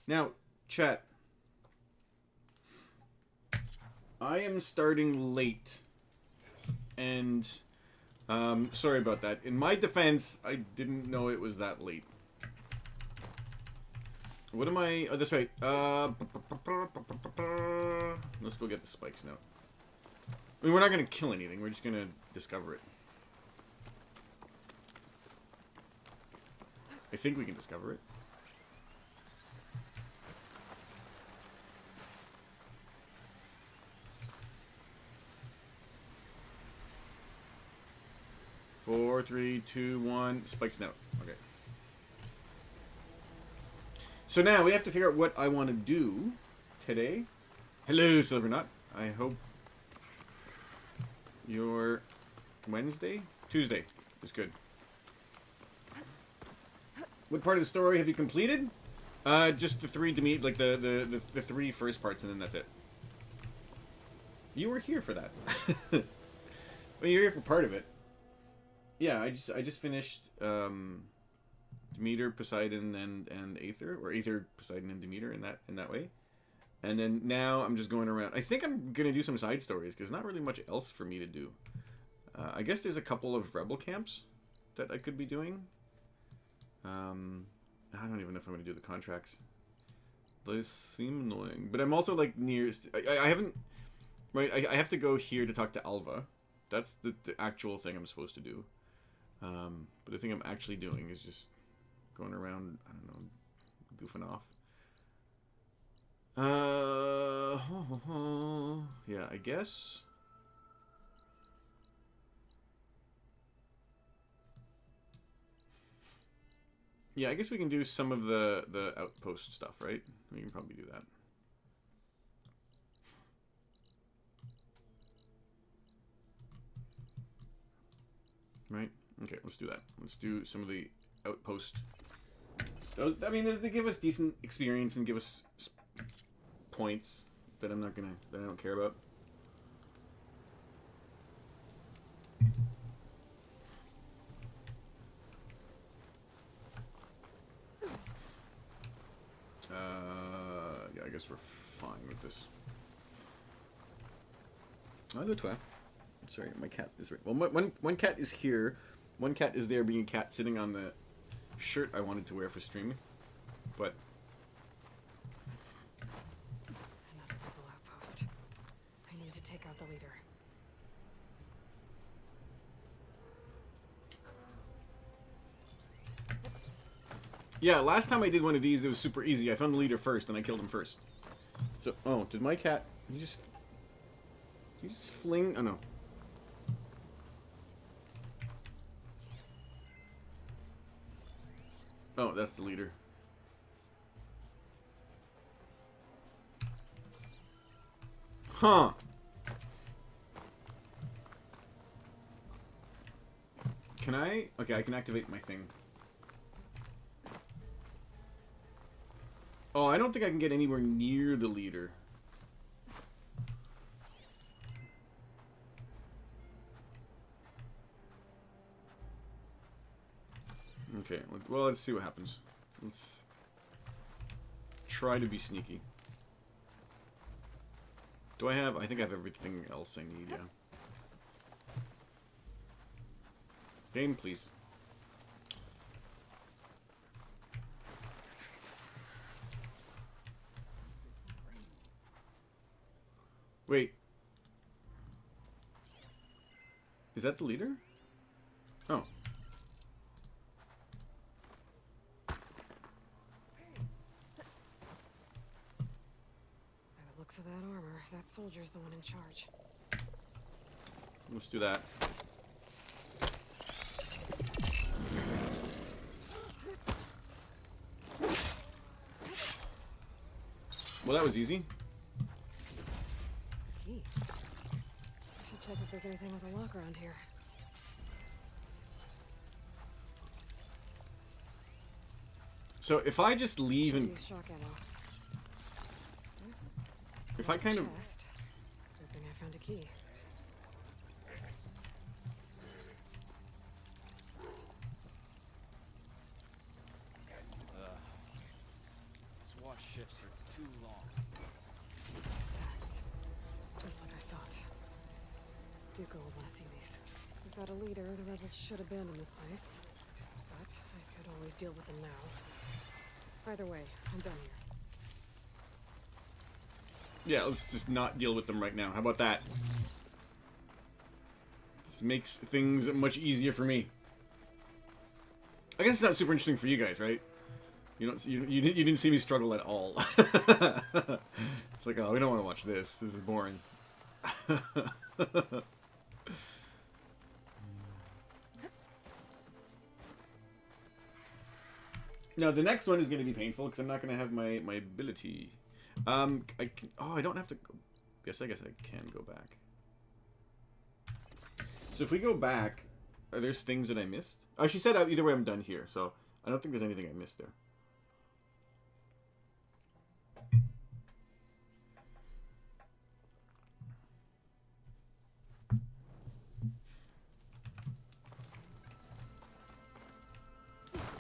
Now, chat. I am starting late. And, sorry about that. In my defense, I didn't know it was that late. What am I... Oh, that's right. Let's go get the spikes now. I mean, we're not going to kill anything. We're just going to discover it. I think we can discover it. Four, three, two, one. Spikes now. Okay. So now we have to figure out what I want to do today. Hello, Silvernut. I hope your Wednesday? Tuesday is good. What part of the story have you completed? Just the three like the three first parts, and then that's it. You were here for that. Well, you're here for part of it. Yeah, I just finished Demeter, Poseidon, and Aether, or Aether, Poseidon, and Demeter in that way. And then now I'm just going around. I think I'm gonna do some side stories because not really much else for me to do. I guess there's a couple of rebel camps that I could be doing. I don't even know if I'm gonna do the contracts. Those seem annoying, but I'm also like near. I haven't. Right, I have to go here to talk to Alva. That's the actual thing I'm supposed to do. But the thing I'm actually doing is just going around, I don't know, goofing off. Yeah, I guess. Yeah, I guess we can do some of the outpost stuff, right? We can probably do that. Right? Okay, let's do that. Let's do some of the outpost. I mean, they give us decent experience and give us points that I don't care about. Yeah, I guess we're fine with this. I'll go 12. Sorry, my cat is right. Well, one cat is here. One cat is there being a cat sitting on the shirt I wanted to wear for streaming. But... Another rebel outpost. I need to take out the leader. Yeah, last time I did one of these, it was super easy. I found the leader first, and I killed him first. So, oh, did my cat... You just fling... Oh, no. Oh, that's the leader. Huh. Can I... Okay, I can activate my thing. Oh, I don't think I can get anywhere near the leader. Okay, well, let's see what happens. Let's try to be sneaky. Do I have... I think I have everything else I need, yeah. Game, please. Wait. Is that the leader? Oh. Looks of that armor. That soldier's the one in charge. Let's do that. Well, that was easy. Keys. Should check if there's anything with a lock around here. So if I just leave and... Use shock ammo. If I kind of... Chest. Good thing I found a key. This water watch shifts are too long. Facts. Just like I thought. Duke will want to see these. Without a leader, the rebels should abandon this place. But I could always deal with them now. Either way, I'm done here. Yeah, let's just not deal with them right now. How about that? This makes things much easier for me. I guess it's not super interesting for you guys, right? You didn't see me struggle at all. It's like, oh, we don't want to watch this. This is boring. Now the next one is going to be painful because I'm not going to have my ability. I don't have to go. Yes, I guess I can go back. So if we go back, are there things that I missed? Oh, she said either way I'm done here, so I don't think there's anything I missed there.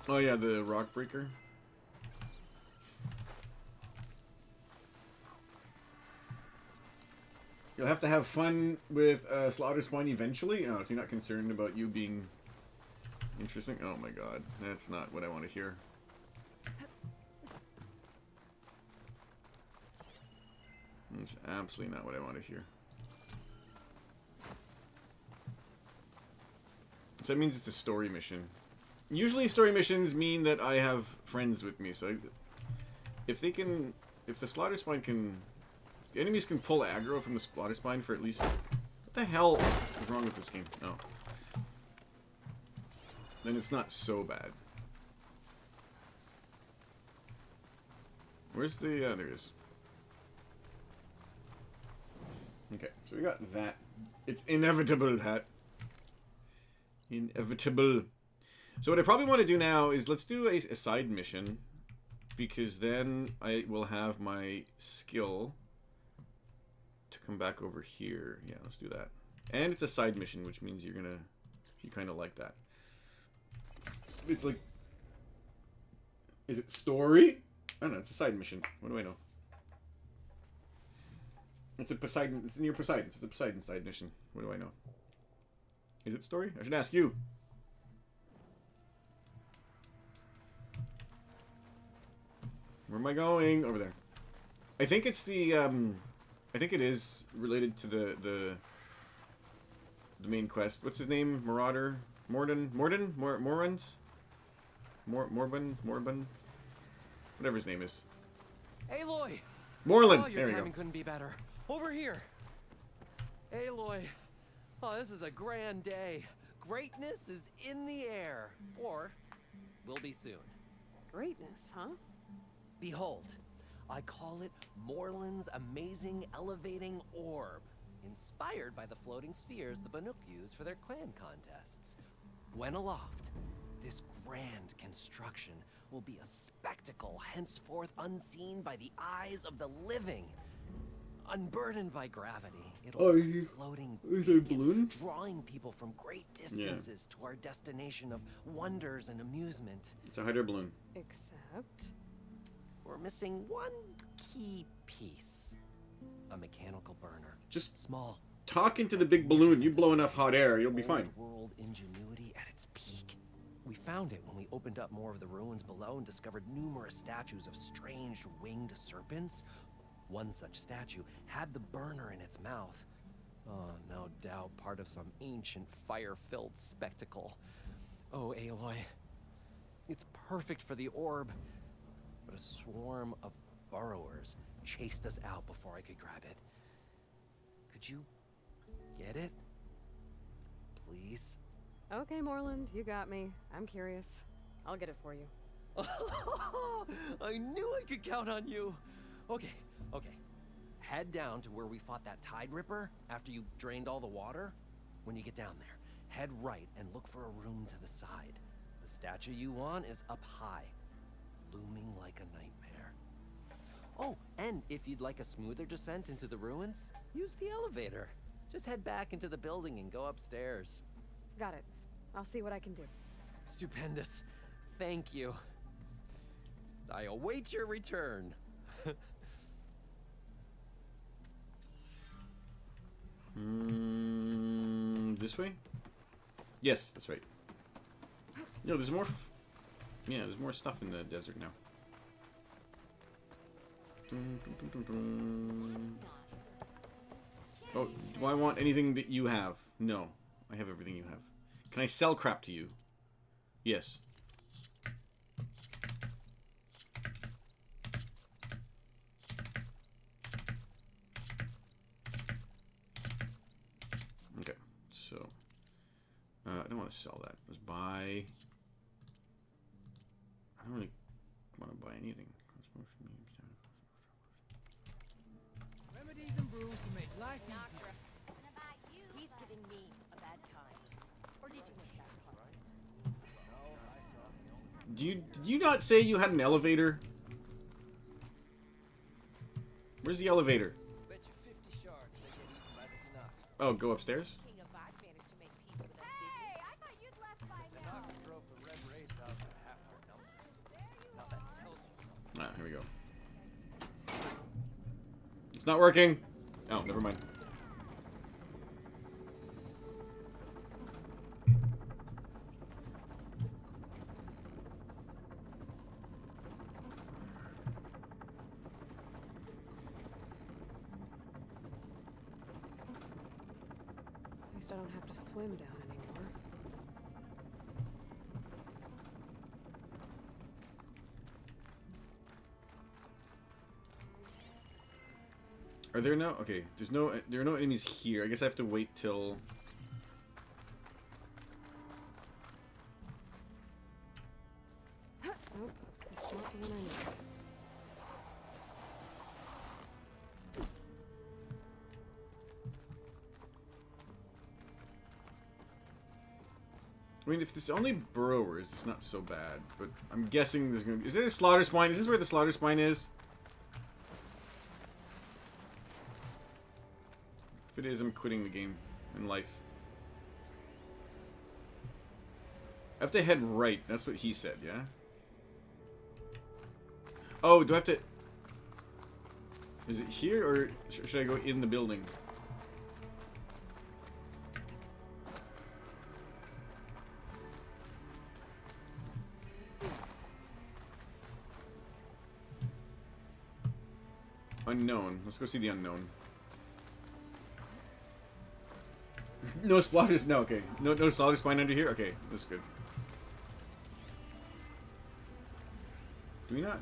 Oh yeah, the rock breaker. You'll have to have fun with Slaughter Spawn eventually. Oh, so you're not concerned about you being interesting? Oh my god, that's not what I want to hear. That's absolutely not what I want to hear. So that means it's a story mission. Usually story missions mean that I have friends with me, so if the Slaughter Spine can... If the enemies can pull aggro from the Slaughter Spine for at least... What the hell is wrong with this game? Oh. Then it's not so bad. Where's the... there it is. Okay, so we got that. It's inevitable, Pat. Inevitable. So what I probably want to do now is let's do a side mission, because then I will have my skill to come back over here. Yeah, let's do that. And it's a side mission, which means you're gonna, you kind of like that. It's like, is it story? I don't know. It's a side mission. What do I know? It's a Poseidon. It's near Poseidon. So it's a Poseidon side mission. What do I know? Is it story? I should ask you. Where am I going? Over there. I think it's the, I think it is related to the main quest. What's his name? Marauder? Morden? Morand? Morbin? Whatever his name is. Aloy! Moreland! Oh, your There we timing go. couldn't be better. Over here! Aloy! Oh, this is a grand day. Greatness is in the air. Or, will be soon. Greatness, huh? Behold, I call it Morland's amazing elevating orb, inspired by the floating spheres the Banuk use for their clan contests. When aloft, this grand construction will be a spectacle henceforth unseen by the eyes of the living. Unburdened by gravity, it'll be a floating beacon, drawing people from great distances to our destination of wonders and amusement. It's a hydro balloon. Except... We're missing one key piece. A mechanical burner. Just small. Talk into the big balloon. You blow enough hot air, you'll be fine. World ingenuity at its peak. We found it when we opened up more of the ruins below and discovered numerous statues of strange winged serpents. One such statue had the burner in its mouth. Oh, no doubt part of some ancient fire-filled spectacle. Oh, Aloy. It's perfect for the orb. But a swarm of burrowers chased us out before I could grab it. Could you get it? Please? Okay, Moreland, you got me. I'm curious. I'll get it for you. I knew I could count on you. Okay. Head down to where we fought that Tide Ripper after you drained all the water. When you get down there, head right and look for a room to the side. The statue you want is up high, looming like a nightmare. Oh, and if you'd like a smoother descent into the ruins, use the elevator. Just head back into the building and go upstairs. Got it. I'll see what I can do. Stupendous. Thank you. I await your return. This way? Yes, that's right. No, there's more. Yeah, there's more stuff in the desert now. Oh, do I want anything that you have? No, I have everything you have. Can I sell crap to you? Yes. Okay, so I don't want to sell that. Let's buy. I don't really want to buy anything. Remedies and brews to make life easier. He's giving me a bad time. Or did you make that part? Did you not say you had an elevator? Where's the elevator? Bet you 50 shards they get eaten by the Tanakh. Oh, go upstairs? King of Bot managed to make peace with us, did he? I thought you'd left by The Tanakh drove the Red Raids out to half their numbers. Now that tells you something. Ah, here we go. It's not working. Oh, never mind. At least I don't have to swim down anymore. Are there no? Okay, there are no enemies here. I guess I have to wait till. Nope, that's not the one I need. I mean, if there's only burrowers, it's not so bad. But I'm guessing there's gonna be. Is there a slaughter spine? Is this where the slaughter spine is? If it is, I'm quitting the game and life. I have to head right. That's what he said, yeah? Oh, do I have to... Is it here, or should I go in the building? Unknown. Let's go see the unknown. No splatters? No, okay. No solid spine under here? Okay, that's good. Do we not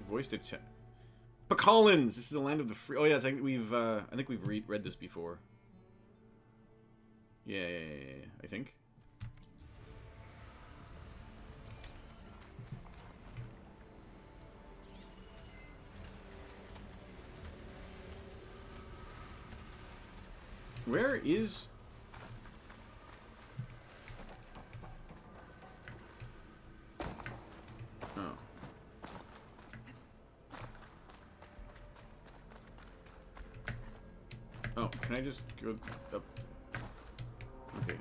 voice the chat? Pacolins! This is the land of the free. Oh yeah, I think we've read this before. Yeah, I think. Where is... Oh. Oh, can I just go up? Okay.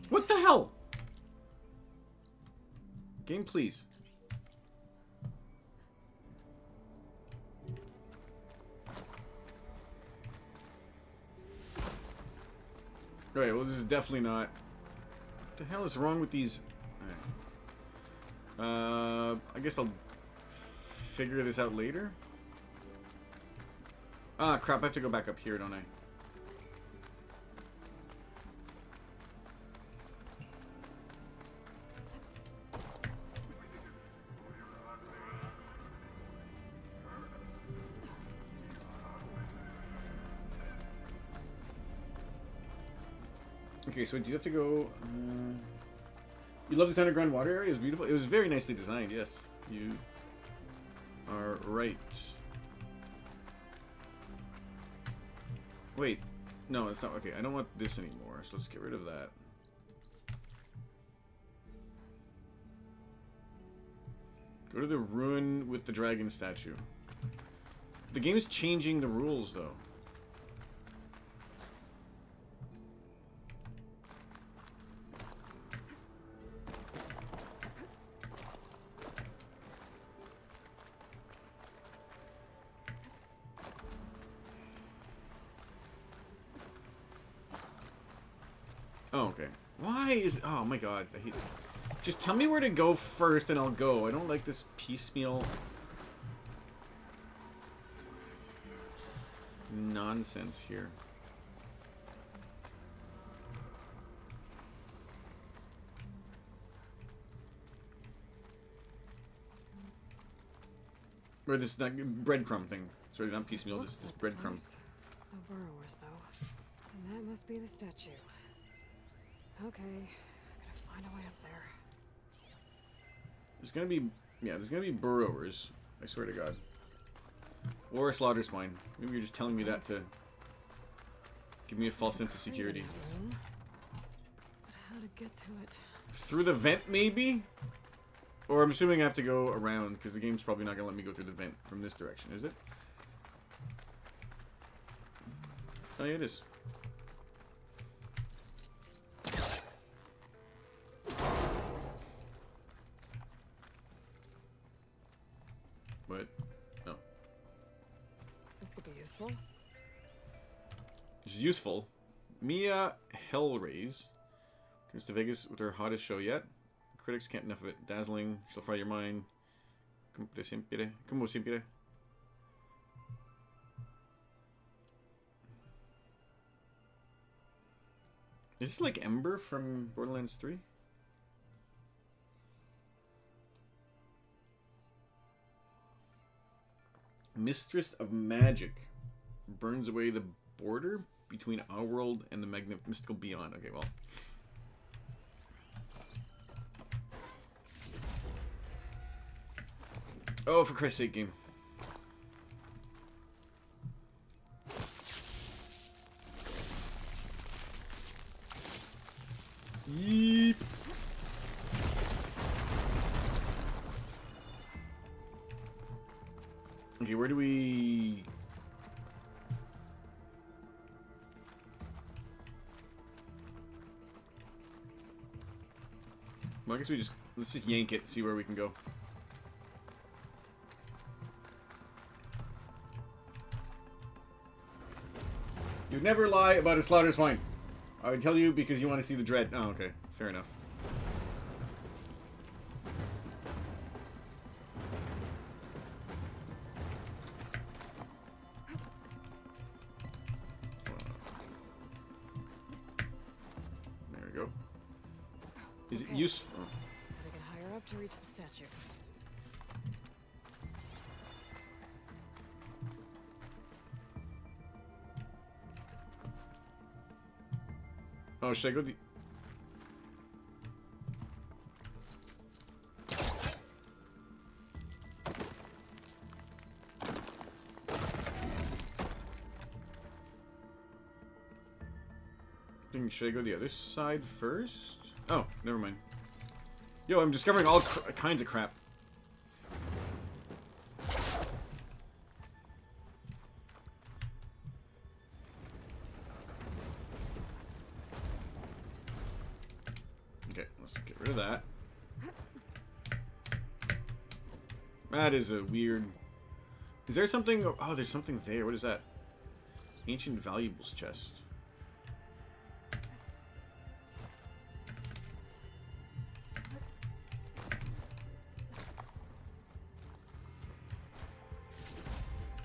What the hell? Game, please. Alright, well, this is definitely not... What the hell is wrong with these... Right. I guess I'll figure this out later. Ah, crap, I have to go back up here, don't I? Okay, so do you have to go... You love this underground water area? It was beautiful. It was very nicely designed, yes. You are right. Wait. No, it's not... Okay, I don't want this anymore, so let's get rid of that. Go to the ruin with the dragon statue. The game is changing the rules, though. Oh, okay. Why is... Oh, my God. I hate... Just tell me where to go first and I'll go. I don't like this piecemeal... nonsense here. Or this not, breadcrumb thing. Sorry, not piecemeal, Looks this like breadcrumb. place. No burrowers, though. And that must be the statue. Okay, gotta find a way up there. There's gonna be... Yeah, there's gonna be burrowers. I swear to God. Or a slaughter spine. Maybe you're just telling me that to... give me a false sense of security. But how to get to it? Through the vent, maybe? Or I'm assuming I have to go around, because the game's probably not going to let me go through the vent from this direction, is it? Oh, yeah, it is. What? No. This could be useful. This is useful. Mia Hellraise comes to Vegas with her hottest show yet. Critics can't enough of it. Dazzling. She'll fry your mind. Como siempre. Is this like Ember from Borderlands 3? Mistress of Magic burns away the border between our world and the mystical beyond. Okay, well. Oh, for Christ's sake, game. Yeep. Okay, where do we... Well, I guess we just... Let's just yank it, see where we can go. You'd never lie about a slaughter swine. I would tell you because you want to see the dread. Oh, okay. Fair enough. There we go. Is it useful? Gotta get higher up to reach the statue. Oh, should I go the... Should I go the other side first? Oh, never mind. Yo, I'm discovering all kinds of crap. Okay, let's get rid of that. That is a weird... Is there something... Oh, there's something there. What is that? Ancient Valuables chest.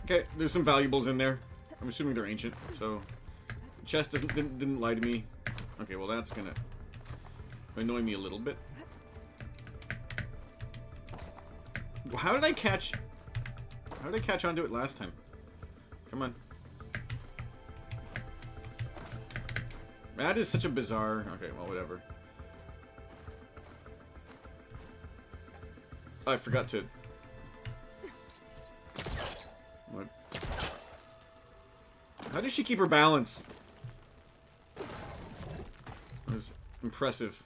Okay, there's some valuables in there. I'm assuming they're ancient, so... The chest didn't lie to me. Okay, well that's gonna annoy me a little bit. How did I catch onto it last time? Come on. That is such a bizarre... Okay, well, whatever. Oh, I forgot to... What? How does she keep her balance? That was impressive.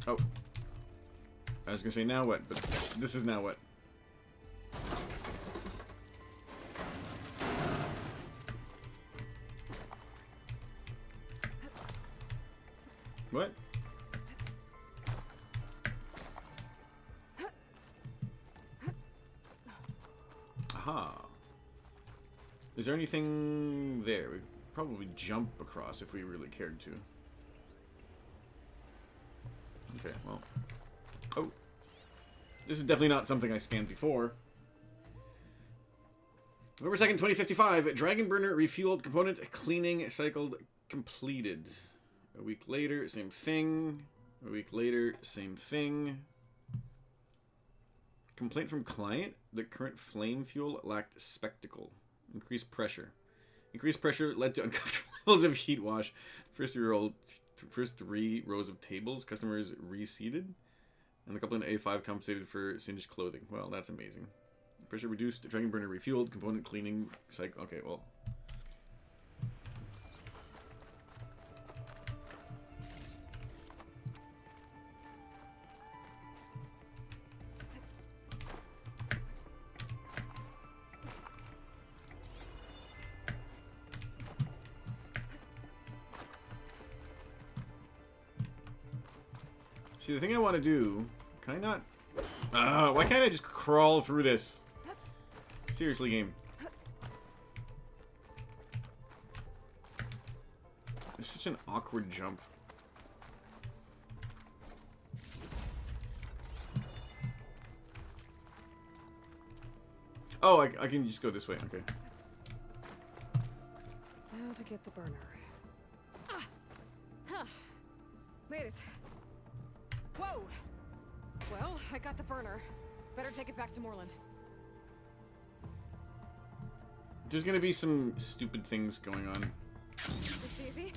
Oh. I was gonna say now what, but this is now what. What? Aha. Is there anything there? We could probably jump across if we really cared to. Okay, well. Oh. This is definitely not something I scanned before. November 2nd, 2055. Dragon burner refueled component cleaning cycled completed. A week later, same thing. A week later, same thing. Complaint from client. The current flame fuel lacked spectacle. Increased pressure. Increased pressure led to uncomfortable levels of heat wash. First 3 rows of tables. Customers reseated. And the couple in A5 compensated for singed clothing. Well, that's amazing. Pressure reduced. Dragon burner refueled. Component cleaning cycle. Okay, well. See, the thing I want to do... Can I not... why can't I just crawl through this? Seriously, game. It's such an awkward jump. Oh, I can just go this way. Okay. Now to get the burner. Ah! Huh. Made it. Whoa! Well, I got the burner. Better take it back to Moreland. There's gonna be some stupid things going on. This easy?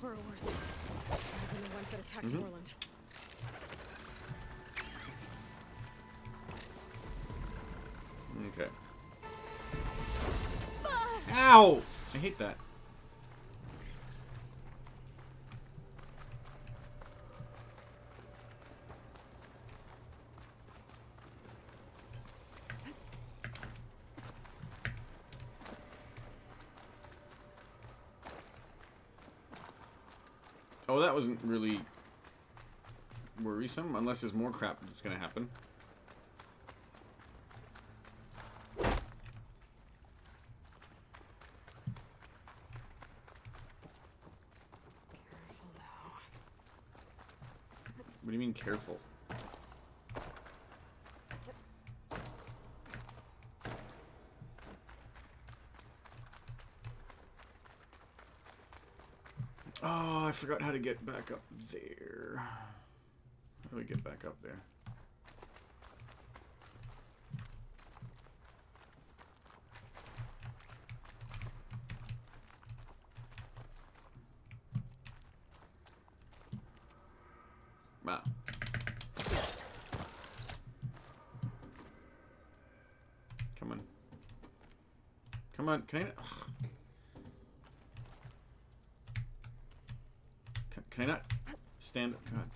Burrowers. I've been the ones that attacked Moreland. Okay. Ow! I hate that. Oh, that wasn't really worrisome, unless there's more crap that's gonna happen. What do you mean careful? Oh, I forgot how to get back up there. How do we get back up there? Wow. Come on. Come on, can I... Ugh. Can I not stand up? God.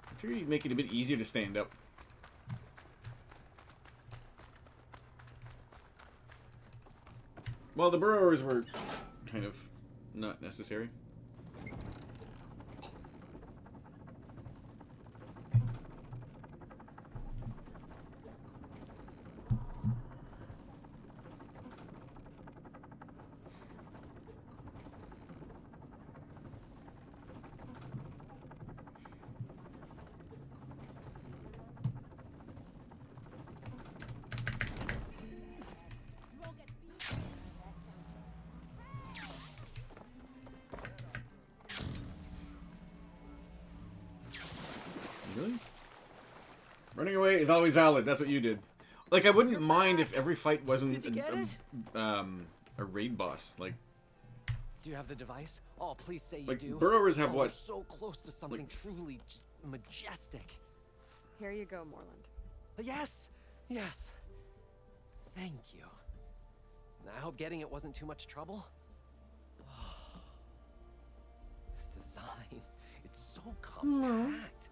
I figured you'd make it a bit easier to stand up. Well, the burrowers were kind of not necessary. Really? Running away is always valid. That's what you did. Like, I wouldn't mind if every fight wasn't a raid boss. Like, Do you have the device? Oh, please say you like do. burrowers have Oh, what? we're so close to something Like- truly just majestic. Here you go, Moreland. Yes, yes. Thank you. I hope getting it wasn't too much trouble. This design, it's so compact.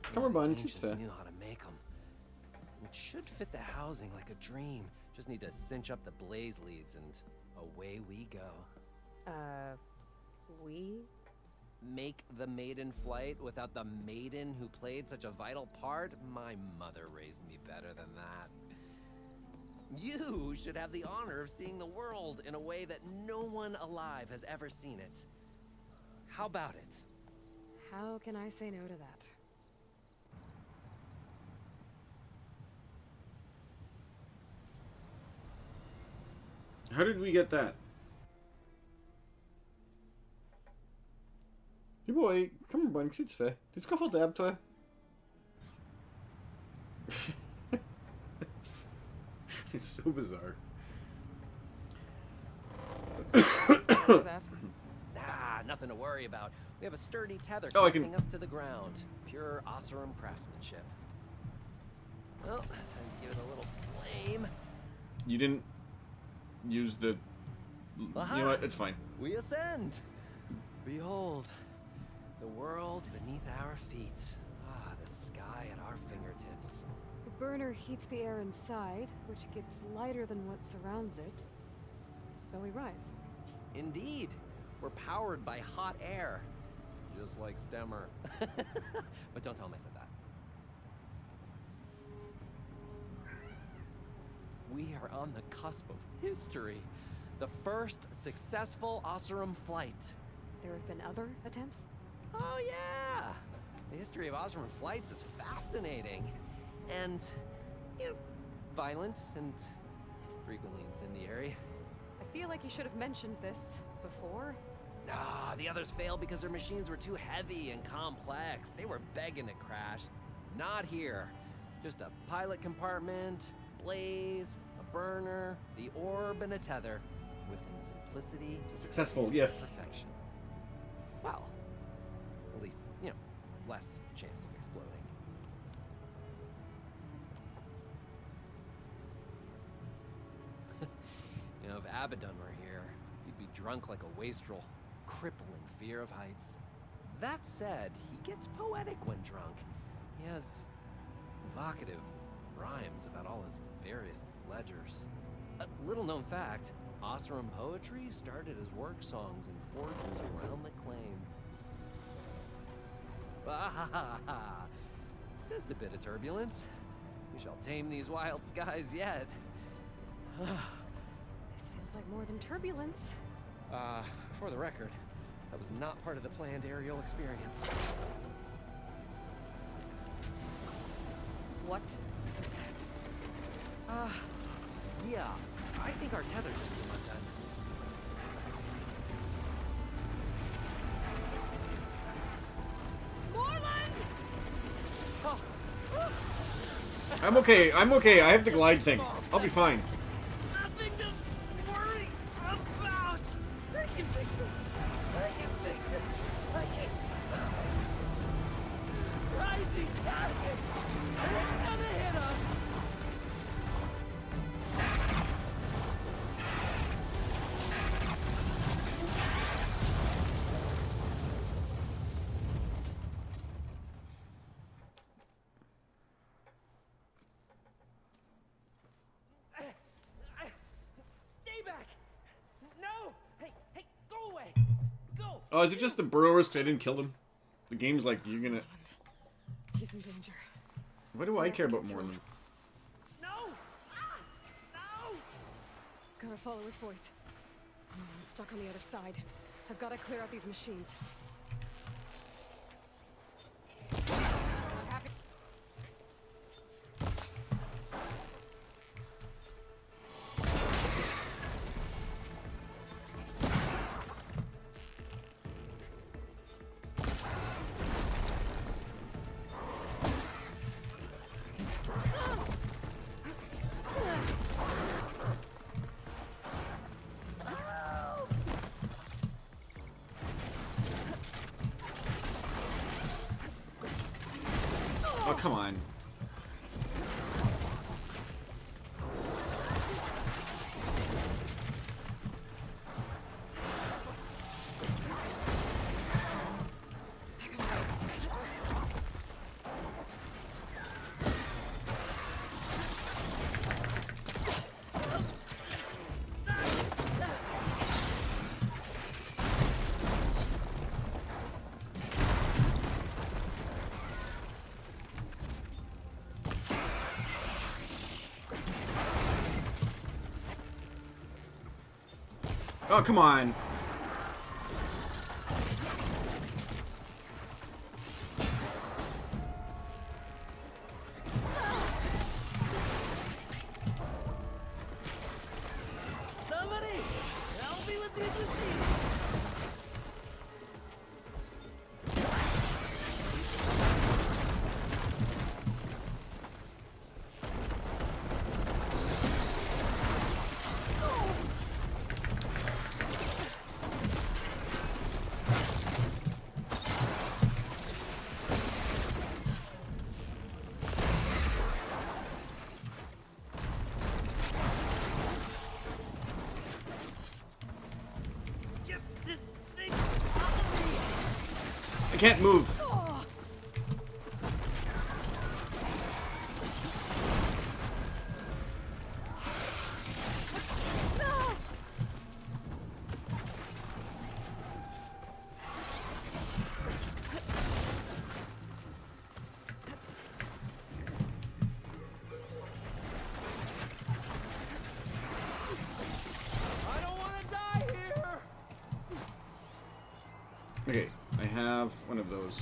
Cummerbund, Ancients it's fair. knew how to make them. It should fit the housing like a dream. Just need to cinch up the blaze leads and away we go. We? Make the maiden flight without the maiden who played such a vital part? My mother raised me better than that. You should have the honor of seeing the world in a way that no one alive has ever seen it. How about it? How can I say no to that? How did we get that? Hey boy, kom maar, ik zit ver. Dit is comfortabel, toi. It's so bizarre. What is that? Ah, nothing to worry about. We have a sturdy tether Oh, I connecting can- us to the ground. Pure Oseram craftsmanship. Well, time to give it a little flame. You didn't use the... You know what? It's fine. We ascend. Behold, the world beneath our feet. Ah, the sky at our fingertips. The burner heats the air inside, which gets lighter than what surrounds it. So we rise. Indeed, we're powered by hot air. Just like Stemmer. But don't tell him I said that. We are on the cusp of history. The first successful Oseram flight. There have been other attempts? Oh yeah! The history of Oseram flights is fascinating. And, you know, violent and frequently incendiary. I feel like you should have mentioned this before. Nah, the others failed because their machines were too heavy and complex. They were begging to crash. Not here. Just a pilot compartment, blaze, a burner, the orb, and a tether. Within simplicity. Successful, is yes. Perfection. Well, at least, you know, less chance of exploding. You know, if Abaddon were here, he'd be drunk like a wastrel, crippling fear of heights. That said, he gets poetic when drunk. He has evocative rhymes about all his various ledgers. A little known fact, Oseram poetry started as work songs in forges around the claim. Ah, just a bit of turbulence. We shall tame these wild skies yet. This feels like more than turbulence. For the record, that was not part of the planned aerial experience. What is that? Yeah, I think our tether just came undone. I'm okay. I'm okay. I have the glide thing. I'll be fine. Nothing to worry about. I can fix this. I can fix it. I can. Rising casket. It's gonna hit us. Stay back. No. Hey, go away. Go. Oh, is it just the burrowers 'cause I didn't kill them? The game's like, you're gonna... He's in danger. What do I care about more than... No. No. Gotta follow his voice. I'm stuck on the other side. I've gotta clear out these machines. Happy- Oh, come on. Oh, come on. Somebody, help me with these machines. Get this thing off of me. I can't move. I don't want to die here. Okay, I have one of those.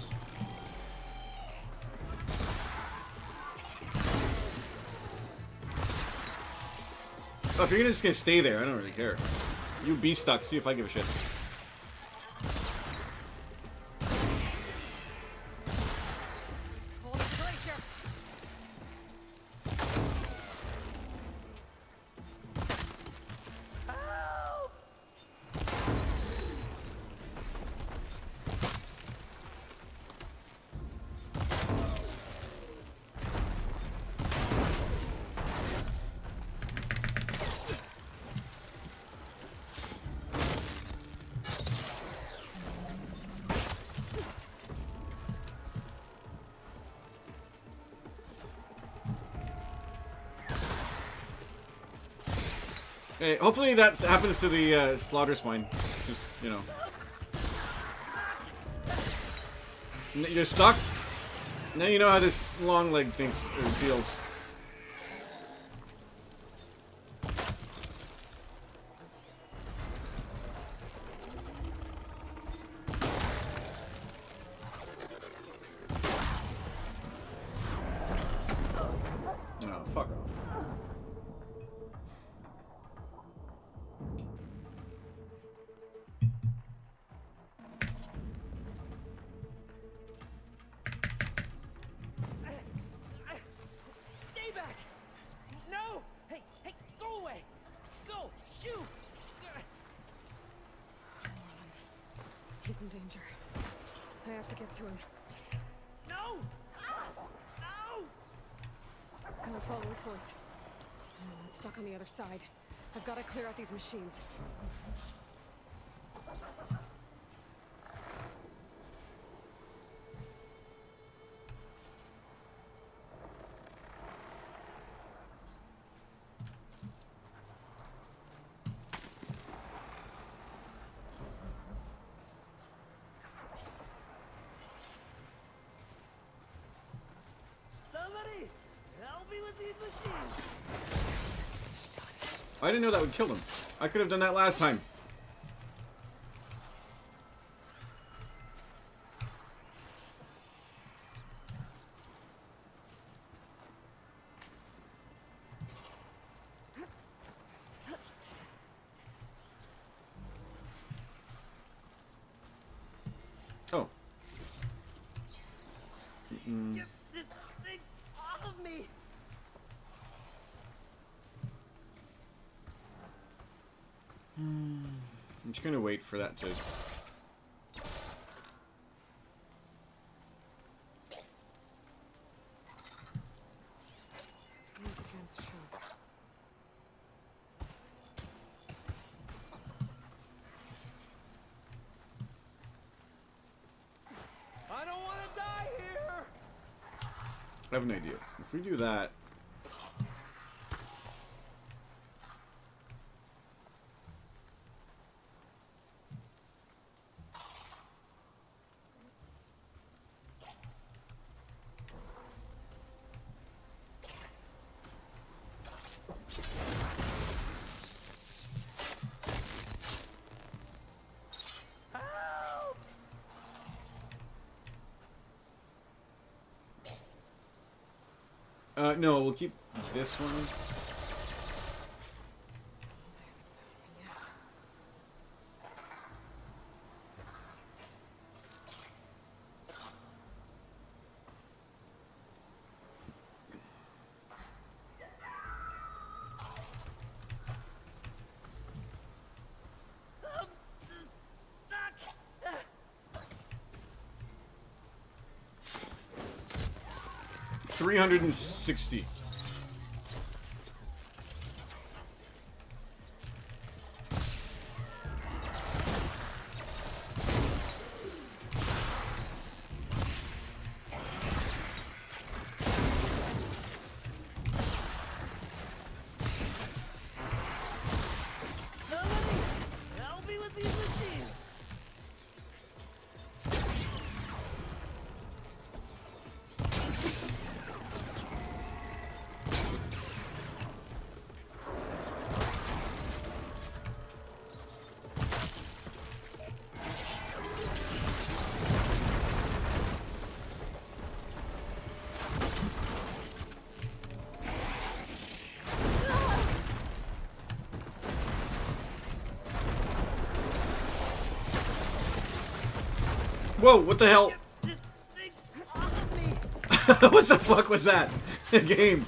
Oh, if you're just gonna stay there, I don't really care. You be stuck, see if I give a shit. Hold it right here. Help! Hey, hopefully that happens to the slaughter spine. Just, you know. You're stuck? Now you know how this long leg thinks or feels. Oh, fuck off. Stay back! No! Hey, hey, go away! Go! Shoot! He's in danger. I have to get to him. No! Ah! No! Gotta follow his voice. It's stuck on the other side. I've gotta clear out these machines. Somebody, help me with these machines! I didn't know that would kill him. I could have done that last time. Oh. Get this thing off of me! I'm just gonna wait for that to... It's gonna be against show. I don't want to die here! I have an idea. If we do that... No, we'll keep this one. $360. Help me with these machines. Whoa, what the hell? What the fuck was that? Game.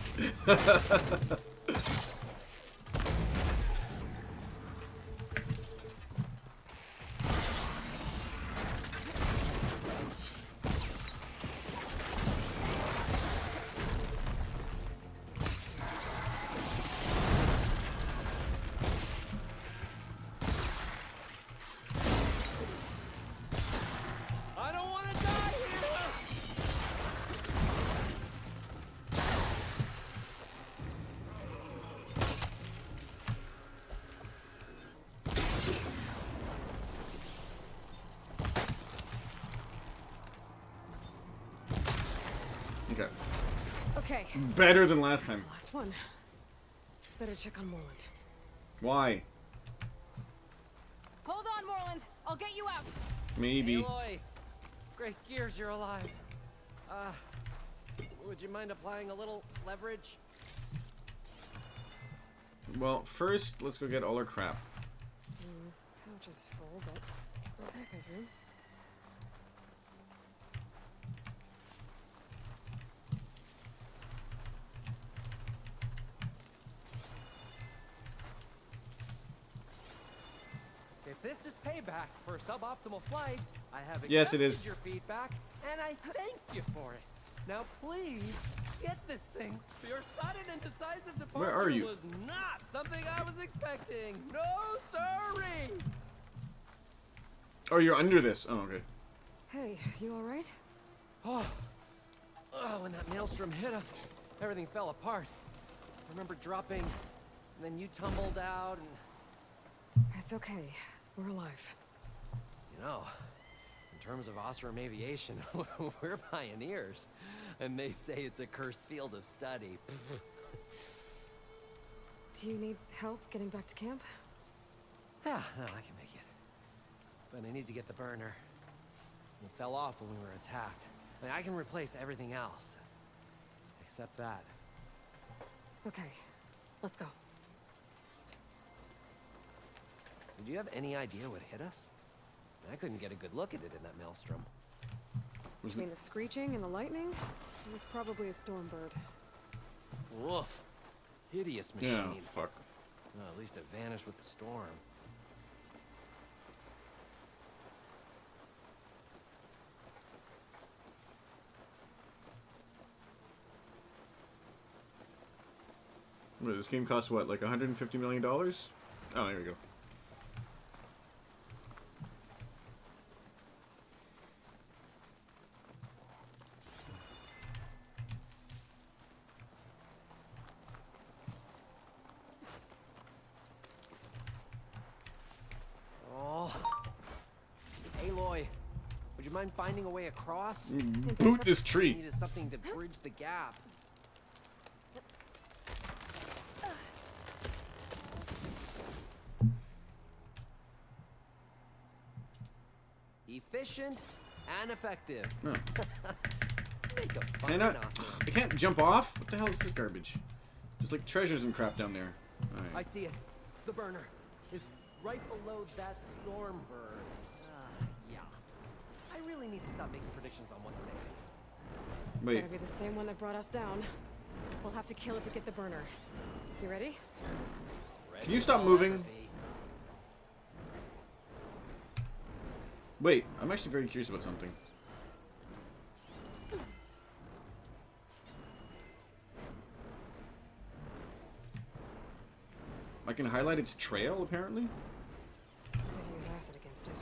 I don't want to die here. Okay. Okay, Better than last time. last one. Better check on Morland. Why? Hold on, Morland. I'll get you out. Maybe. Aloy, great gears you're alive. Would you mind applying a little leverage? Well, first, let's go get all our crap. Couch is full, but the back has room. If this is payback for a suboptimal flight, I have accepted Yes, it is. your feedback, and I thank you for it. Now please, get this thing. Your sudden and decisive departure Where are you? was not something I was expecting. No, sirree! Oh, you're under this. Oh, okay. Hey, you alright? Oh, when that maelstrom hit us, everything fell apart. I remember dropping, and then you tumbled out, and It's okay. We're alive. you know, in terms of Osram aviation, we're pioneers. And they say it's a cursed field of study. Do you need help getting back to camp? Yeah, no, I can make it. But I need to get the burner. It fell off when we were attacked. I mean, I can replace everything else. Except that. Okay, let's go. Do you have any idea what hit us? I couldn't get a good look at it in that maelstrom. Between the screeching and the lightning, it was probably a storm bird. Woof. Hideous machine. Yeah, fuck. Well, at least it vanished with the storm. Wait, this game costs what, like $150 million? Oh, there we go. Oh. Aloy, would you mind finding a way across? Boot this I tree. needed something to bridge the gap. Efficient and effective. Oh. Make a Can I fine not? Ocelot. I can't jump off? What the hell is this garbage? There's like treasures and crap down there. I Alright. see it. The burner is right below that storm bird. Yeah. I really need to stop making predictions on what's safe. Wait. Better be the same one that brought us down. We'll have to kill it to get the burner. You ready? Can you stop moving? Wait, I'm actually very curious about something. I can highlight its trail, apparently? Could use acid against it.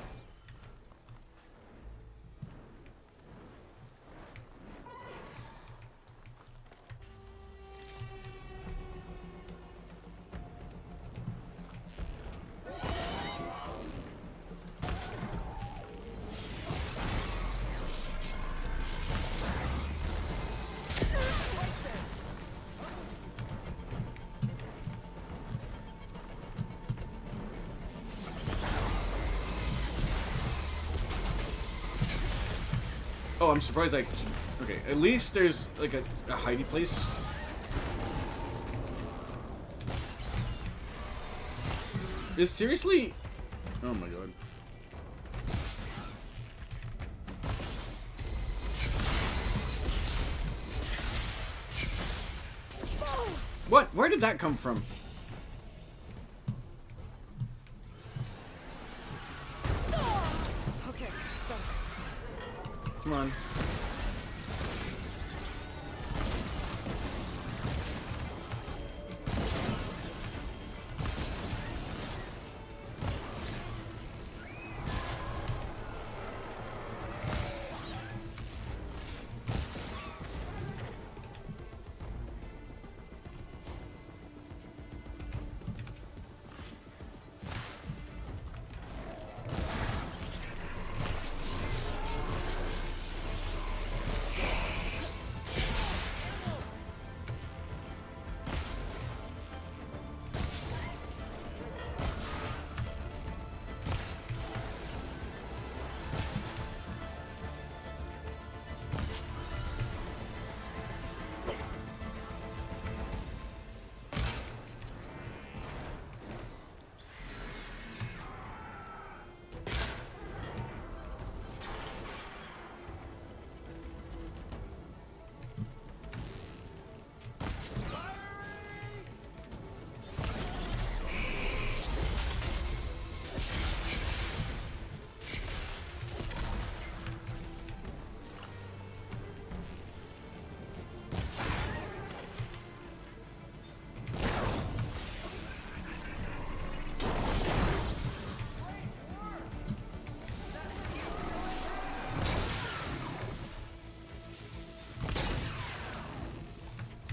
Oh, I'm surprised I... Okay, at least there's, like, a hidey place. Is seriously... Oh my god. What? Where did that come from? Okay, go. Come on.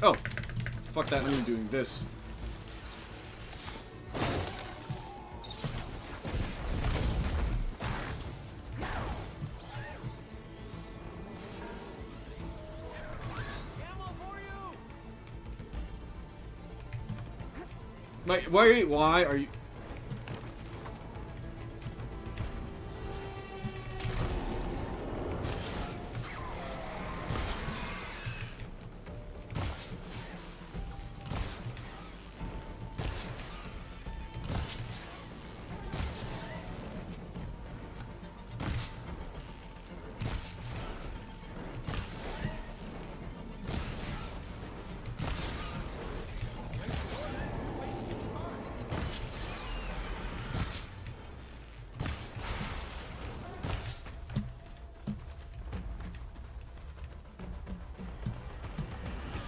Oh, fuck that, I'm doing this. Like, why are you...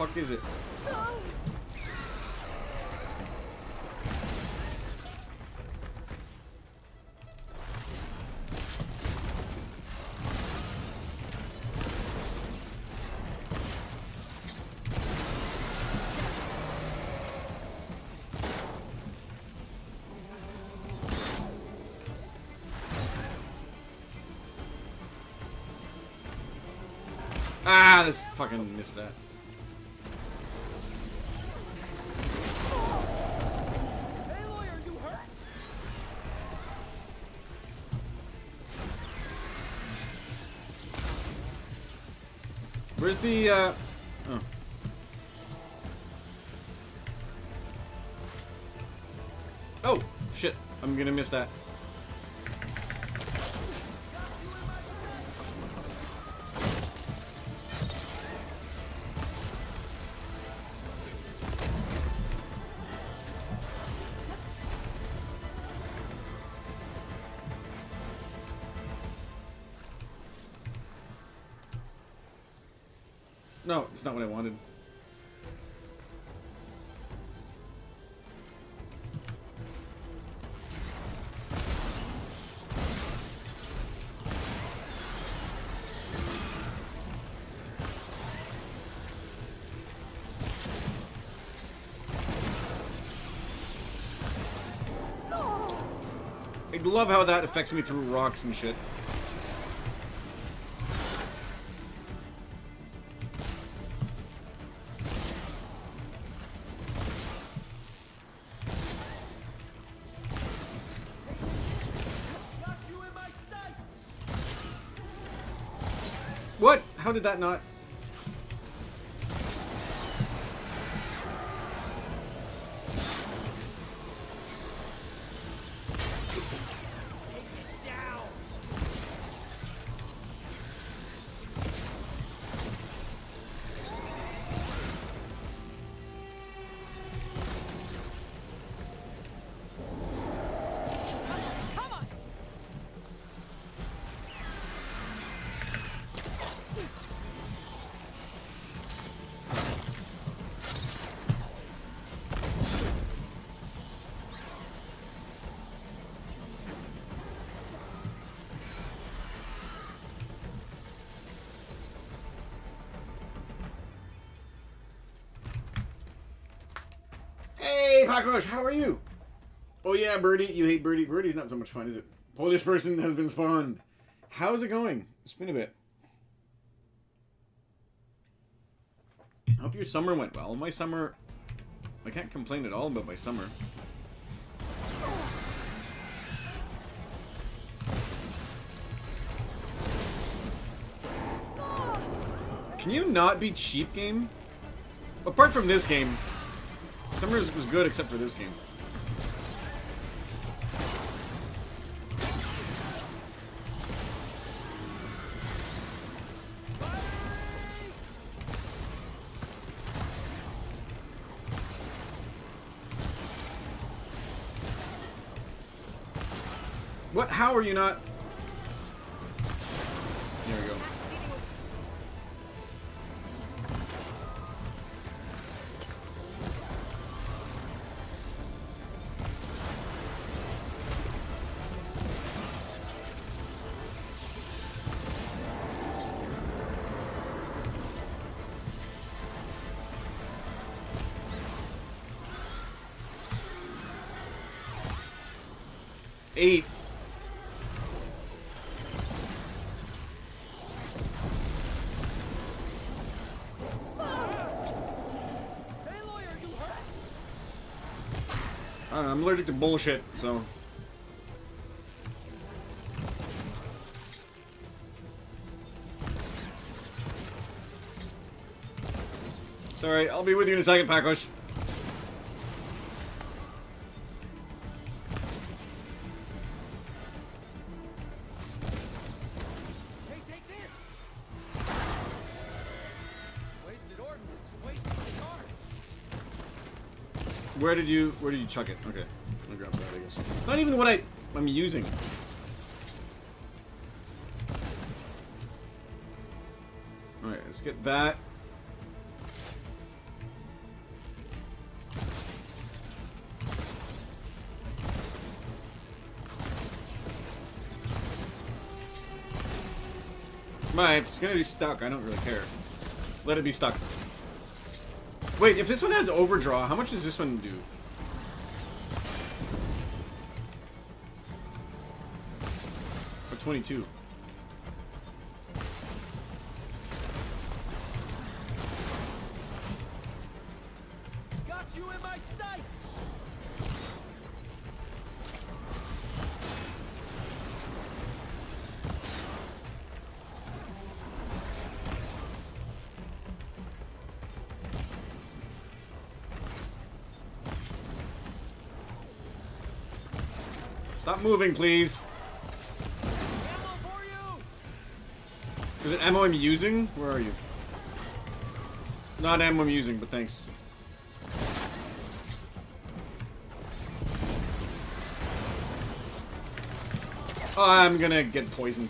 fuck is it? Ah, this fucking missed that. Aloy, are you hurt? Where's the, Oh. Oh, shit. I'm gonna miss that. No, it's not what I wanted. I love how that affects me through rocks and shit. What? How did that not? Hey, Pakosh, how are you? Oh yeah, Birdie, you hate Birdie. Birdie's not so much fun, is it? Polish person has been spawned. How's it going? It's been a bit. I hope your summer went well. My summer... I can't complain at all about my summer. Can you not be cheap, game? Apart from this game, summer was good except for this game. What? How are you not? There we go. Eight. I don't know, I'm allergic to bullshit, so... Sorry, I'll be with you in a second, Pakosh. Where did you chuck it? Okay. I'll grab that, I guess. It's not even what I'm using. Alright, let's get that. If it's gonna be stuck, I don't really care. Let it be stuck. Wait, if this one has overdraw, how much does this one do? For 22. Got you in my sights! Stop moving, please. Ammo for you! Is it ammo I'm using? Where are you? Not ammo I'm using, but thanks. Oh, I'm gonna get poisoned.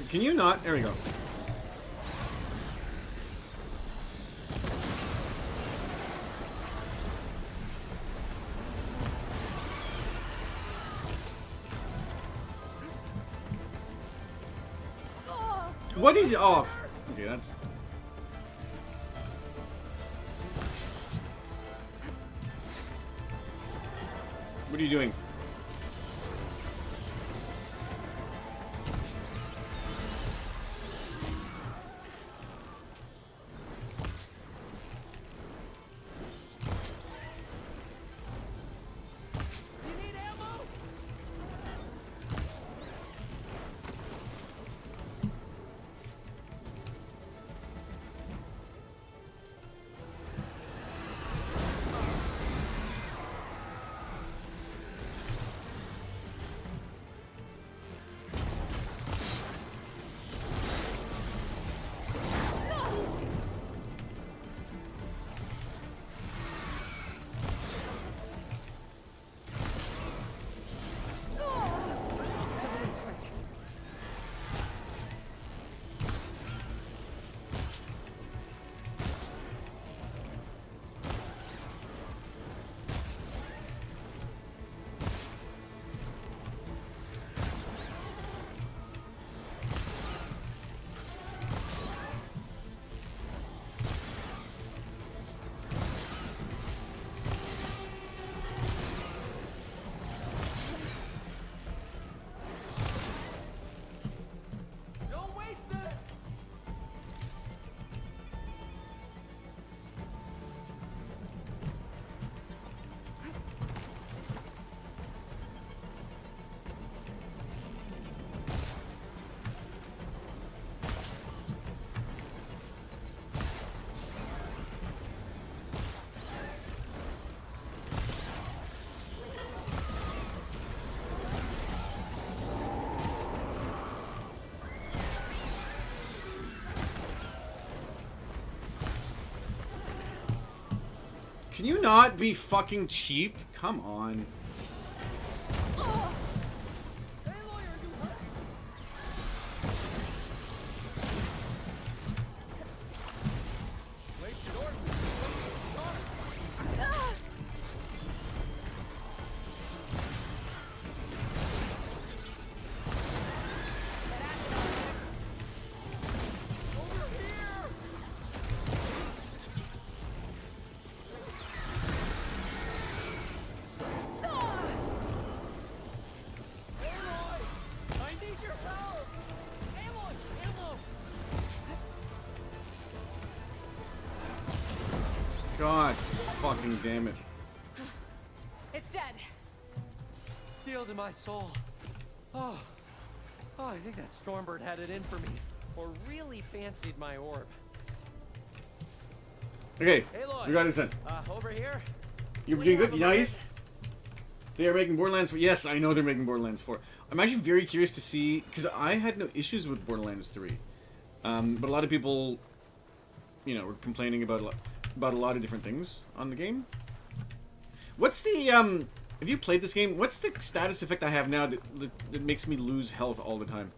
Can you not? There we go. What is off? Okay, that's... What are you doing? You need ammo? Still in this fight. Don't waste it! Can you not be fucking cheap? Come on. Aloy, are you hurt? Wasted orders. Over here! Aloy! I need your help! Aloy! Ammo! God fucking damn it. It's dead. Steel to my soul. Oh, I think that Stormbird had it in for me, or really fancied my orb. Okay, Aloy. we got it in. Over here. You're We doing have good? a Nice? They are making Borderlands 4. Yes, I know they're making Borderlands 4. I'm actually very curious to see, because I had no issues with Borderlands 3. But a lot of people, you know, were complaining about a lot of different things on the game. What's the, have you played this game? What's the status effect I have now that makes me lose health all the time?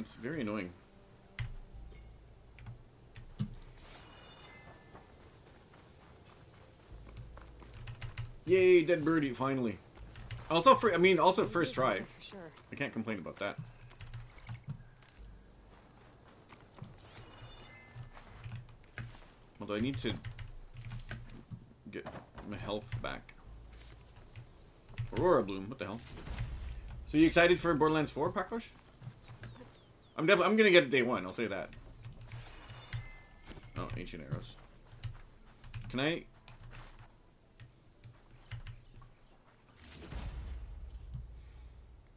It's very annoying. Yay, dead birdie, finally. Also, also first try. For sure. I can't complain about that. Although I need to get my health back. Aurora Bloom, what the hell? So you excited for Borderlands 4, Pakosh? I'm gonna get it day one, I'll say that. Oh, ancient arrows. Can I?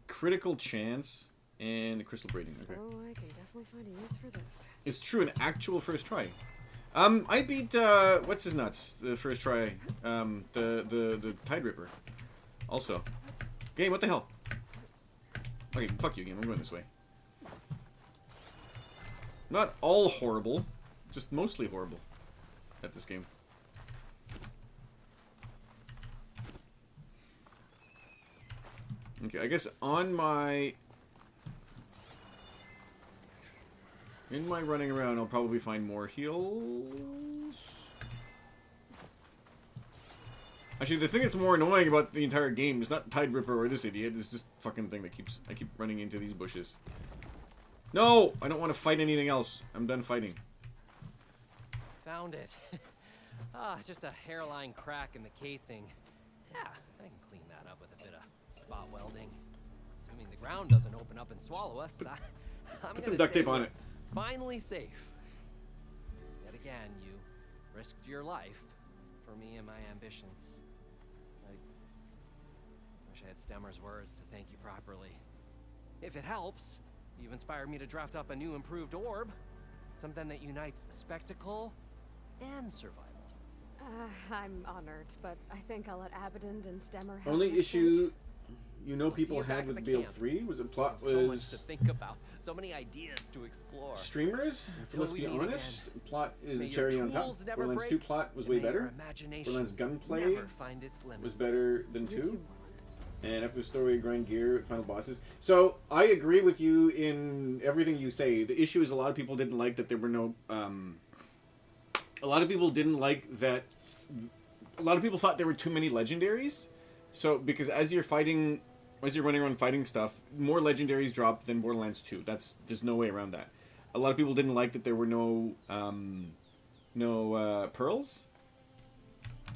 Critical chance and crystal braiding. Okay. Oh, I can definitely find a use for this. It's true, an actual first try. I beat what's his nuts the first try. The Tide Ripper. Also, game. What the hell? Okay, fuck you, game. I'm going this way. Not all horrible, just mostly horrible at this game. Okay, I guess on my... In my running around, I'll probably find more heals. Actually, the thing that's more annoying about the entire game is not Tide Ripper or this idiot. It's just fucking thing that keeps... I keep running into these bushes. No! I don't want to fight anything else. I'm done fighting. Found it. Just a hairline crack in the casing. Yeah, I can clean that up with a bit of spot welding. Assuming the ground doesn't open up and swallow us, I'm Put some duct tape on it. Finally safe. Yet again, you risked your life for me and my ambitions. I wish I had Stemmer's words to thank you properly. If it helps, you've inspired me to draft up a new improved orb. Something that unites spectacle and survival. I'm honored, but I think I'll let Abaddon and Stemmer have Only my issue you know We'll see people you back had at with the Build camp. 3 was the plot So much was to think about, so many ideas to explore. streamers. Until Let's we be meet honest. again. Plot is May a your cherry on top. tools never Borderlands 2 break, plot was and way may your better. imagination Borderlands gunplay never find its limits. was better than You 2. too, And after the story, grind gear, final bosses. So I agree with you in everything you say. The issue is a lot of people didn't like that there were no. A lot of people didn't like that. A lot of people thought there were too many legendaries. So because as you're fighting, as you're running around fighting stuff, more legendaries drop than Borderlands 2. There's no way around that. A lot of people didn't like that there were no pearls.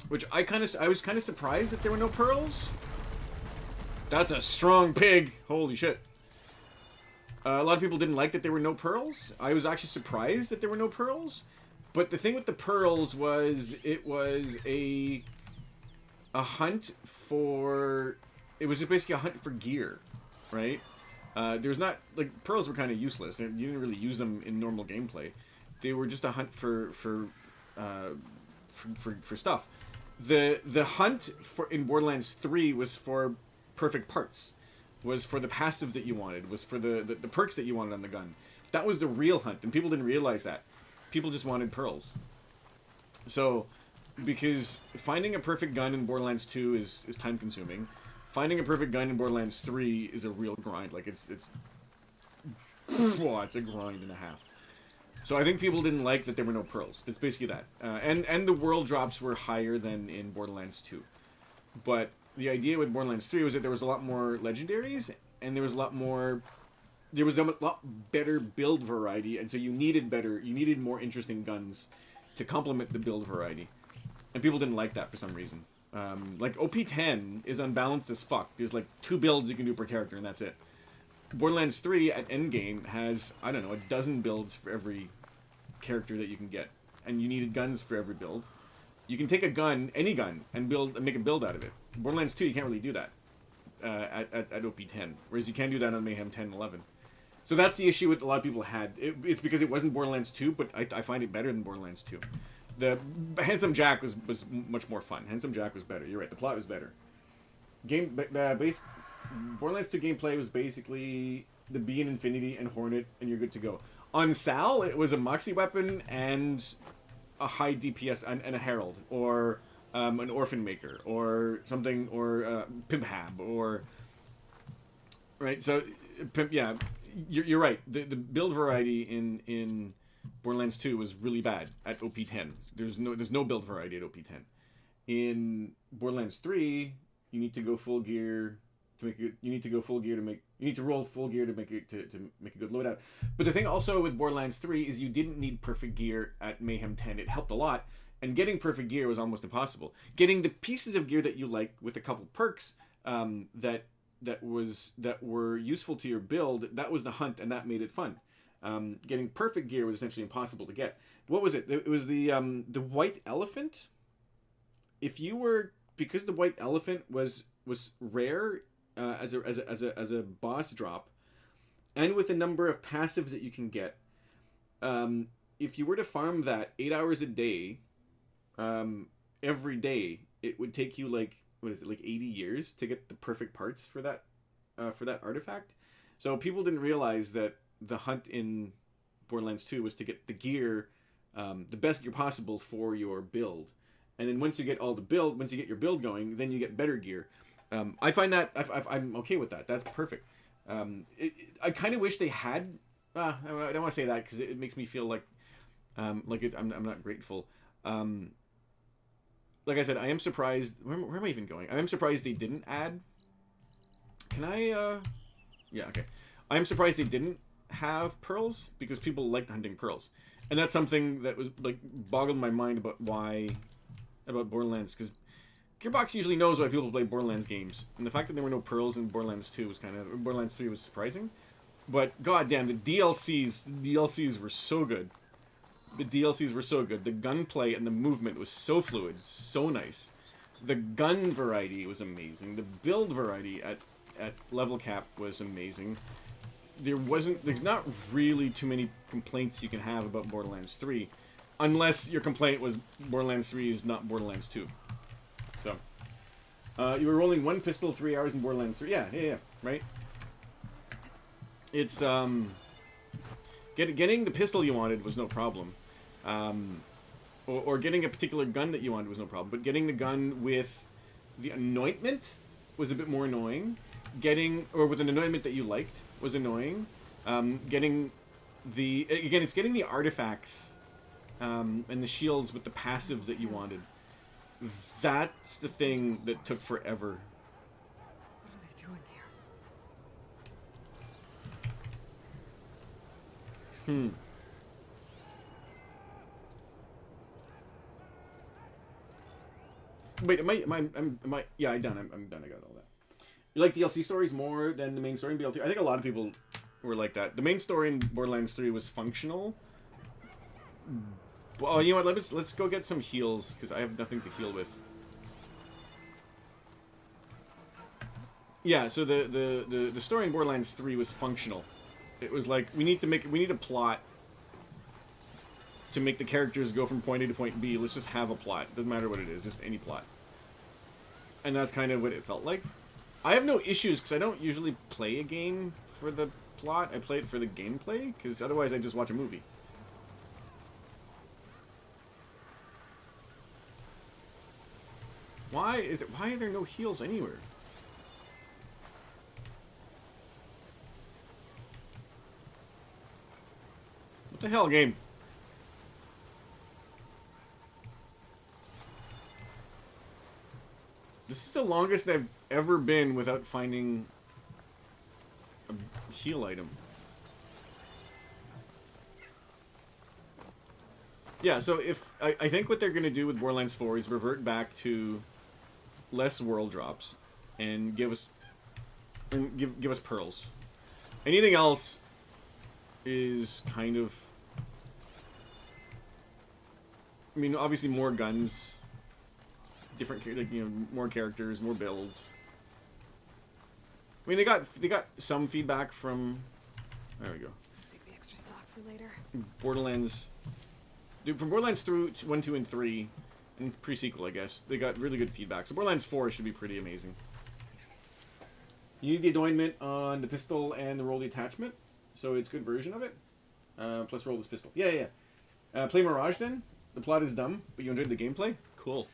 Which I was kind of surprised that there were no pearls. That's a strong pig. Holy shit. A lot of people didn't like that there were no pearls. I was actually surprised that there were no pearls. But the thing with the pearls was it was a hunt for... It was just basically a hunt for gear, right? There's not... Like, pearls were kind of useless. You didn't really use them in normal gameplay. They were just a hunt for stuff. The hunt in Borderlands 3 was for perfect parts, was for the passive that you wanted, was for the perks that you wanted on the gun. That was the real hunt, and people didn't realize that. People just wanted pearls. So, because finding a perfect gun in Borderlands 2 is time consuming, finding a perfect gun in Borderlands 3 is a real grind. Like it's whoa, it's a grind and a half. So I think people didn't like that there were no pearls. It's basically that. And the world drops were higher than in Borderlands 2. But the idea with Borderlands 3 was that there was a lot more legendaries, and there was a lot better build variety, and so you needed more interesting guns to complement the build variety. And people didn't like that for some reason. Like, OP10 is unbalanced as fuck. There's like 2 builds you can do per character, and that's it. Borderlands 3 at endgame has, I don't know, 12 builds for every character that you can get. And you needed guns for every build. You can take a gun, any gun, and make a build out of it. Borderlands 2, you can't really do that at OP10. Whereas you can do that on Mayhem 10 and 11. So that's the issue with a lot of people had. It's because it wasn't Borderlands 2, but I find it better than Borderlands 2. The Handsome Jack was much more fun. Handsome Jack was better. You're right. The plot was better. Borderlands 2 gameplay was basically the Bee in Infinity and Hornet, and you're good to go. On Sal, it was a Moxie weapon and a high DPS and a Herald, or an Orphan Maker, or something, or Pimp Hab, or... Right, so, yeah, you're right. The build variety in Borderlands 2 was really bad at OP10. There's no build variety at OP10. In Borderlands 3, you need to go full gear to make it. You need to roll full gear to make it to make a good loadout. But the thing also with Borderlands 3 is you didn't need perfect gear at Mayhem 10. It helped a lot, and getting perfect gear was almost impossible. Getting the pieces of gear that you like with a couple perks that were useful to your build, that was the hunt, and that made it fun. Getting perfect gear was essentially impossible to get. What was it? It was the white elephant. If you were, because the white elephant was rare as a boss drop, and with the number of passives that you can get, if you were to farm that 8 hours a day, every day, it would take you like, what is it, like 80 years to get the perfect parts for that artifact. So people didn't realize that the hunt in Borderlands 2 was to get the gear, the best gear possible for your build. And then once you get your build going, then you get better gear. I find that I'm okay with that. That's perfect. I kind of wish they had. I don't want to say that because it makes me feel like I'm not grateful. Like I said, I am surprised. Where am I even going? I am surprised they didn't add. Can I? Yeah, okay. I am surprised they didn't have pearls because people liked hunting pearls, and that's something that was like boggled my mind about Borderlands, because Gearbox usually knows why people play Borderlands games, and the fact that there were no pearls in Borderlands 2 was Borderlands 3 was surprising. But goddamn, the DLCs were so good. The DLCs were so good. The gunplay and the movement was so fluid, so nice. The gun variety was amazing. The build variety at level cap was amazing. There's not really too many complaints you can have about Borderlands 3, unless your complaint was Borderlands 3 is not Borderlands 2. So, you were rolling one pistol 3 hours in Borderlands 3. Yeah, right? It's, getting the pistol you wanted was no problem. Or getting a particular gun that you wanted was no problem. But getting the gun with the anointment was a bit more annoying. Or with an anointment that you liked was annoying. It's getting the artifacts and the shields with the passives that you wanted. That's the thing that took forever. What are they doing here? Wait, am I? Yeah, I'm done. I'm done. I got all that. You like DLC stories more than the main story in BL2? I think a lot of people were like that. The main story in Borderlands 3 was functional. Well, you know what? Let's go get some heals because I have nothing to heal with. Yeah, so the story in Borderlands 3 was functional. It was like we need a plot to make the characters go from point A to point B. Let's just have a plot. Doesn't matter what it is, just any plot. And that's kind of what it felt like. I have no issues because I don't usually play a game for the plot. I play it for the gameplay because otherwise I just watch a movie. Why are there no heals anywhere? What the hell, game? This is the longest I've ever been without finding a heal item. Yeah, so if I think what they're gonna do with Borderlands 4 is revert back to less world drops and give us pearls. Anything else is kind of, I mean, obviously more guns, different, like, you know, more characters, more builds. I mean, they got some feedback from. There we go. Save the extra stock for later. Borderlands. Dude, from Borderlands through 1, 2, and 3, and pre-sequel, I guess, they got really good feedback. So Borderlands 4 should be pretty amazing. You need the anointment on the pistol and the roll the attachment, so it's a good version of it. Plus roll this pistol. Yeah. Play Mirage then. The plot is dumb, but you enjoyed the gameplay? Cool.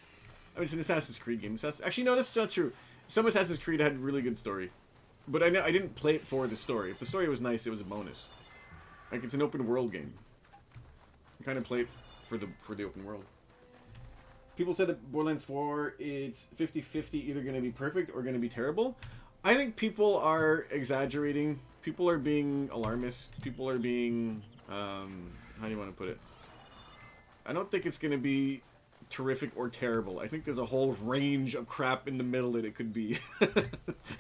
I mean, it's an Assassin's Creed game. Actually, no, that's not true. Some Assassin's Creed had a really good story. But I didn't play it for the story. If the story was nice, it was a bonus. Like, it's an open world game. I kind of play it for the open world. People said that Borderlands 4, it's 50-50, either going to be perfect or going to be terrible. I think people are exaggerating. People are being alarmist. People are being, how do you want to put it? I don't think it's going to be terrific or terrible. I think there's a whole range of crap in the middle that it could be.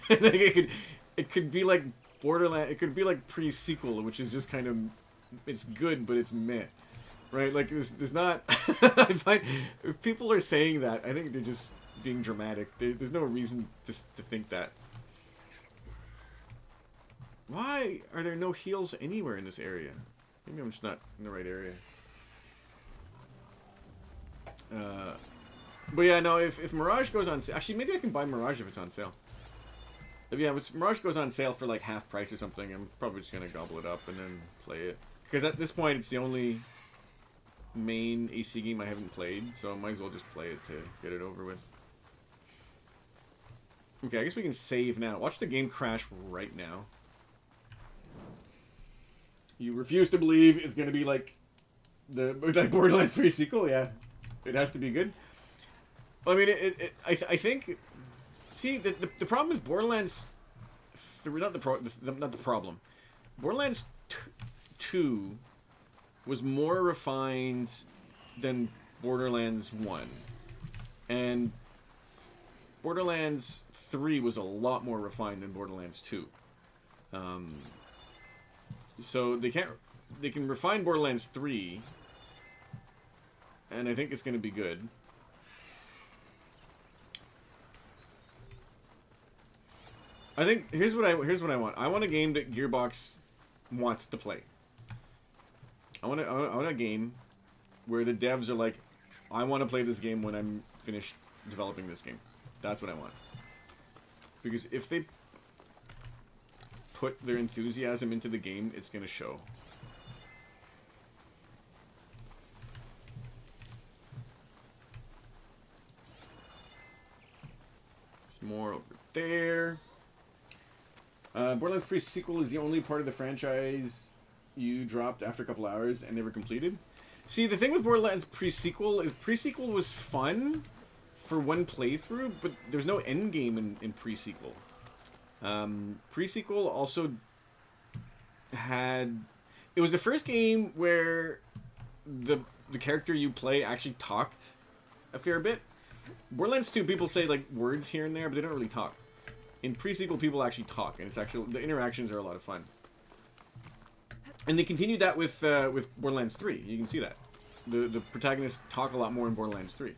Like it could be like Borderlands. It could be like pre-sequel, which is just kind of it's good, but it's meh. Right? Like, there's not... I find... If people are saying that, I think they're just being dramatic. There's no reason to think that. Why are there no heals anywhere in this area? Maybe I'm just not in the right area. But yeah, no, if Mirage goes on sale... Actually, maybe I can buy Mirage if it's on sale. If Mirage goes on sale for like half price or something, I'm probably just going to gobble it up and then play it. Because at this point, it's the only main AC game I haven't played, so I might as well just play it to get it over with. Okay, I guess we can save now. Watch the game crash right now. You refuse to believe it's going to be like the Borderlands 3 sequel? Yeah. It has to be good. Well, I mean, I think... See, the problem is Borderlands 3... Not the problem. Borderlands 2 was more refined than Borderlands 1. And Borderlands 3 was a lot more refined than Borderlands 2. So they can refine Borderlands 3, and I think it's going to be good. I think here's what I want. I want a game that Gearbox wants to play. I want a game where the devs are like, I want to play this game when I'm finished developing this game. That's what I want. Because if they put their enthusiasm into the game, it's going to show. There's more over there. Borderlands pre-sequel is the only part of the franchise you dropped after a couple hours and never completed. See, the thing with Borderlands pre-sequel is pre-sequel was fun for one playthrough, but there's no end game in pre-sequel. Pre-sequel also had... It was the first game where the character you play actually talked a fair bit. Borderlands 2, people say like words here and there, but they don't really talk. In pre-sequel, people actually talk, and it's actually the interactions are a lot of fun. And they continued that with Borderlands 3. You can see that the protagonists talk a lot more in Borderlands 3.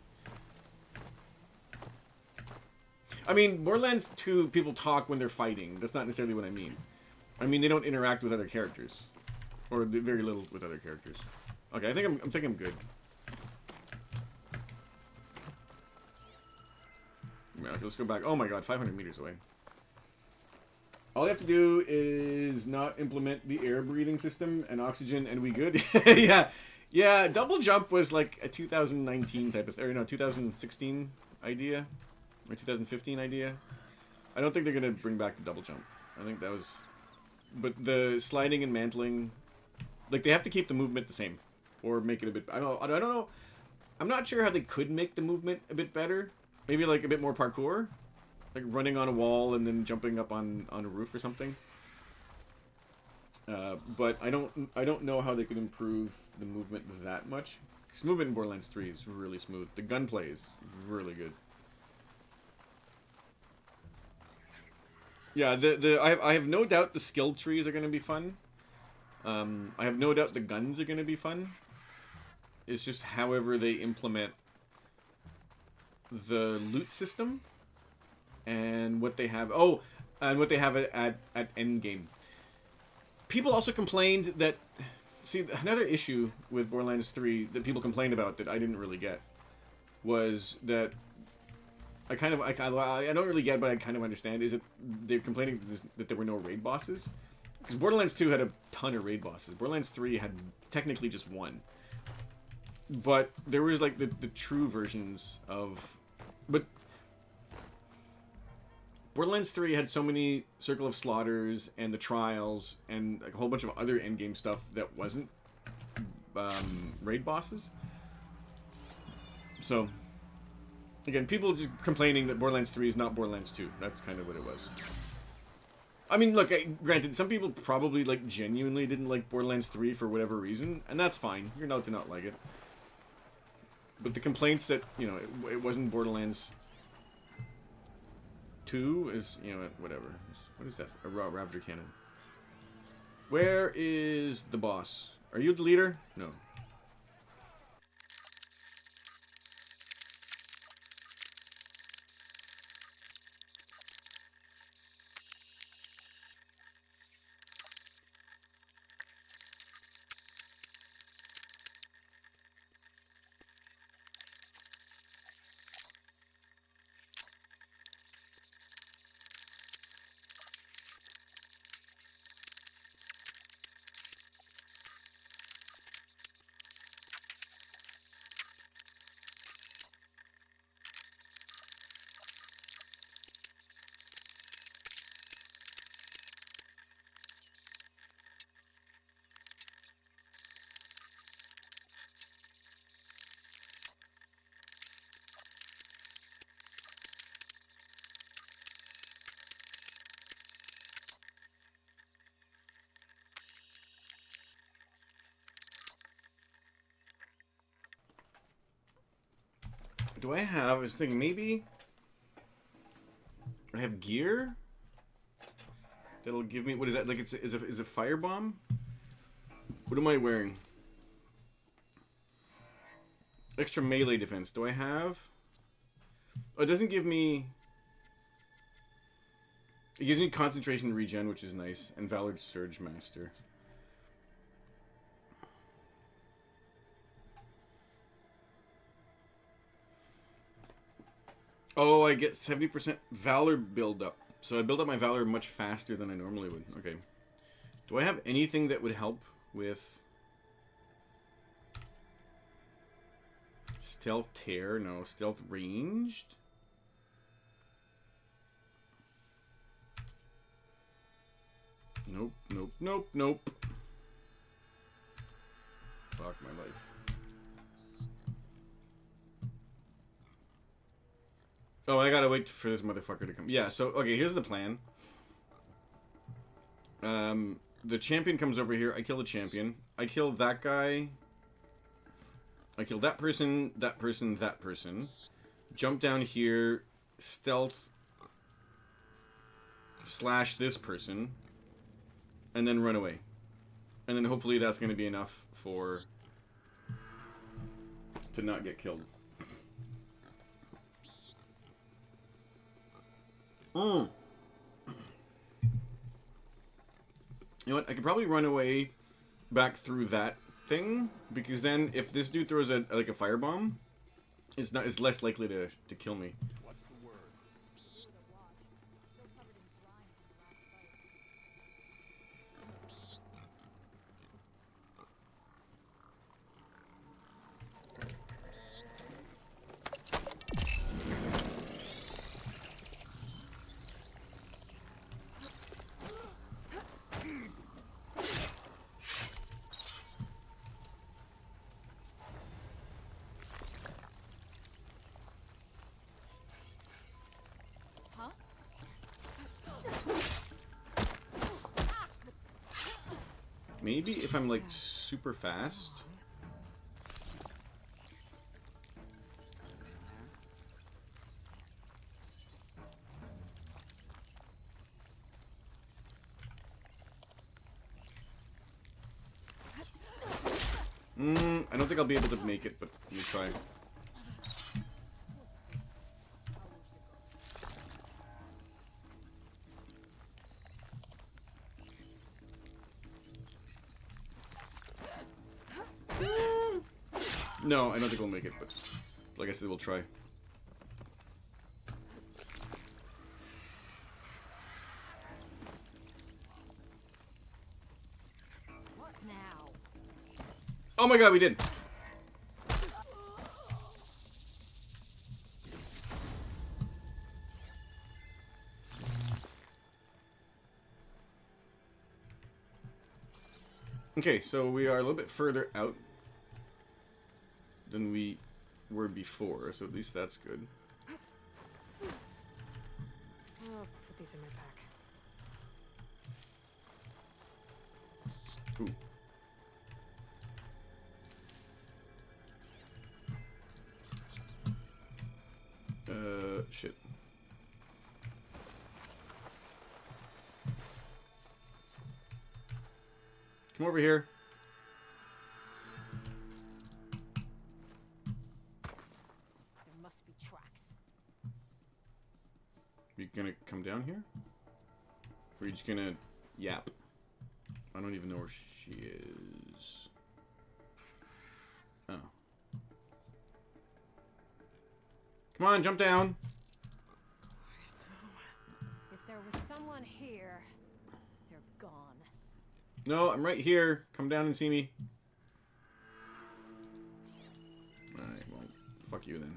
I mean, Borderlands 2, people talk when they're fighting. That's not necessarily what I mean. I mean, they don't interact with other characters, or very little with other characters. Okay, I think I'm good. Okay, let's go back. Oh my god, 500 meters away. All you have to do is not implement the air breathing system and oxygen, and we good. yeah. Double jump was like a 2019 type of, or no, 2016 idea, or 2015 idea. I don't think they're gonna bring back the double jump. I think that was, but the sliding and mantling, like they have to keep the movement the same, or make it a bit. I don't know. I'm not sure how they could make the movement a bit better. Maybe like a bit more parkour. Like running on a wall and then jumping up on a roof or something. But I don't know how they could improve the movement that much. Because movement in Borderlands 3 is really smooth. The gunplay is really good. Yeah, I have no doubt the skill trees are going to be fun. I have no doubt the guns are going to be fun. It's just however they implement the loot system. And what they have... Oh, and what they have at endgame. People also complained that... See, another issue with Borderlands 3 that people complained about that I didn't really get was that... I don't really get, but I kind of understand, is that they're complaining that there were no raid bosses. Because Borderlands 2 had a ton of raid bosses. Borderlands 3 had technically just one. But there was, like, the true versions of... But... Borderlands 3 had so many Circle of Slaughters and the Trials and like a whole bunch of other endgame stuff that wasn't raid bosses. So, again, people just complaining that Borderlands 3 is not Borderlands 2. That's kind of what it was. I mean, look, granted, some people probably like genuinely didn't like Borderlands 3 for whatever reason, and that's fine. You're allowed to not like it. But the complaints that, you know, it wasn't Borderlands 2 is, you know, whatever. What is that? A Ravager cannon. Where is the boss? Are you the leader? No. Do I have? I was thinking maybe I have gear that'll give me. What is that? Like it's is a firebomb? What am I wearing? Extra melee defense. Do I have? Oh, it doesn't give me. It gives me concentration regen, which is nice, and Valor Surge Master. Oh, I get 70% Valor build-up. So I build up my Valor much faster than I normally would. Okay. Do I have anything that would help with... Stealth Tear? No. Stealth Ranged? Nope, nope, nope, nope. Fuck my life. Oh, I gotta wait for this motherfucker to come. Yeah, so, okay, here's the plan. The champion comes over here. I kill the champion. I kill that guy. I kill that person, that person, that person. Jump down here. Stealth. Slash this person. And then run away. And then hopefully that's gonna be enough for... to not get killed. You know what? I could probably run away back through that thing, because then if this dude throws a like a firebomb, it's less likely to kill me. What's the word? Maybe if I'm like super fast. I don't think I'll be able to make it, but let me try. No, I don't think we'll make it, but like I said, we'll try. What now? Oh my god, we did! Okay, so we are a little bit further out than we were before, so at least that's good. I'll put these in my pack. Ooh. Shit. Come over here. come down here? Or are you just gonna yap? I don't even know where she is. Oh. Come on, jump down. If there was someone here, they're gone. No, I'm right here. Come down and see me. Alright, well, fuck you then.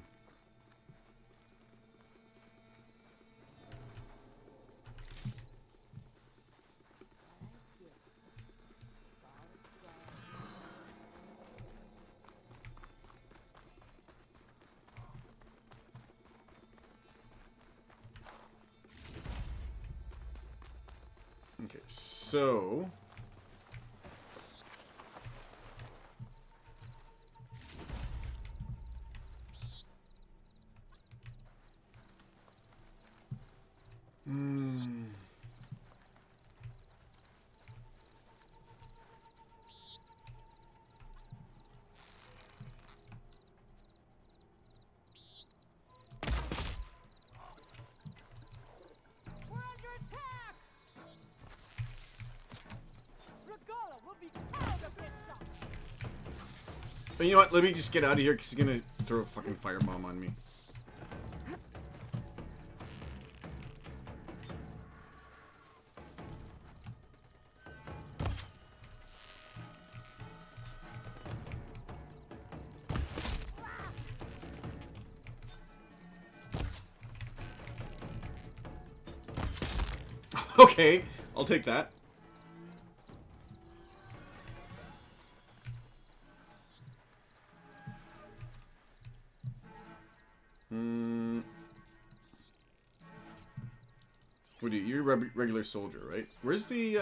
Okay, so... We're under attack! Regala will be proud of this stuff! But you know what? Let me just get out of here because he's gonna throw a fucking firebomb on me. Okay, I'll take that. What are you? You're a regular soldier, right? Where's the,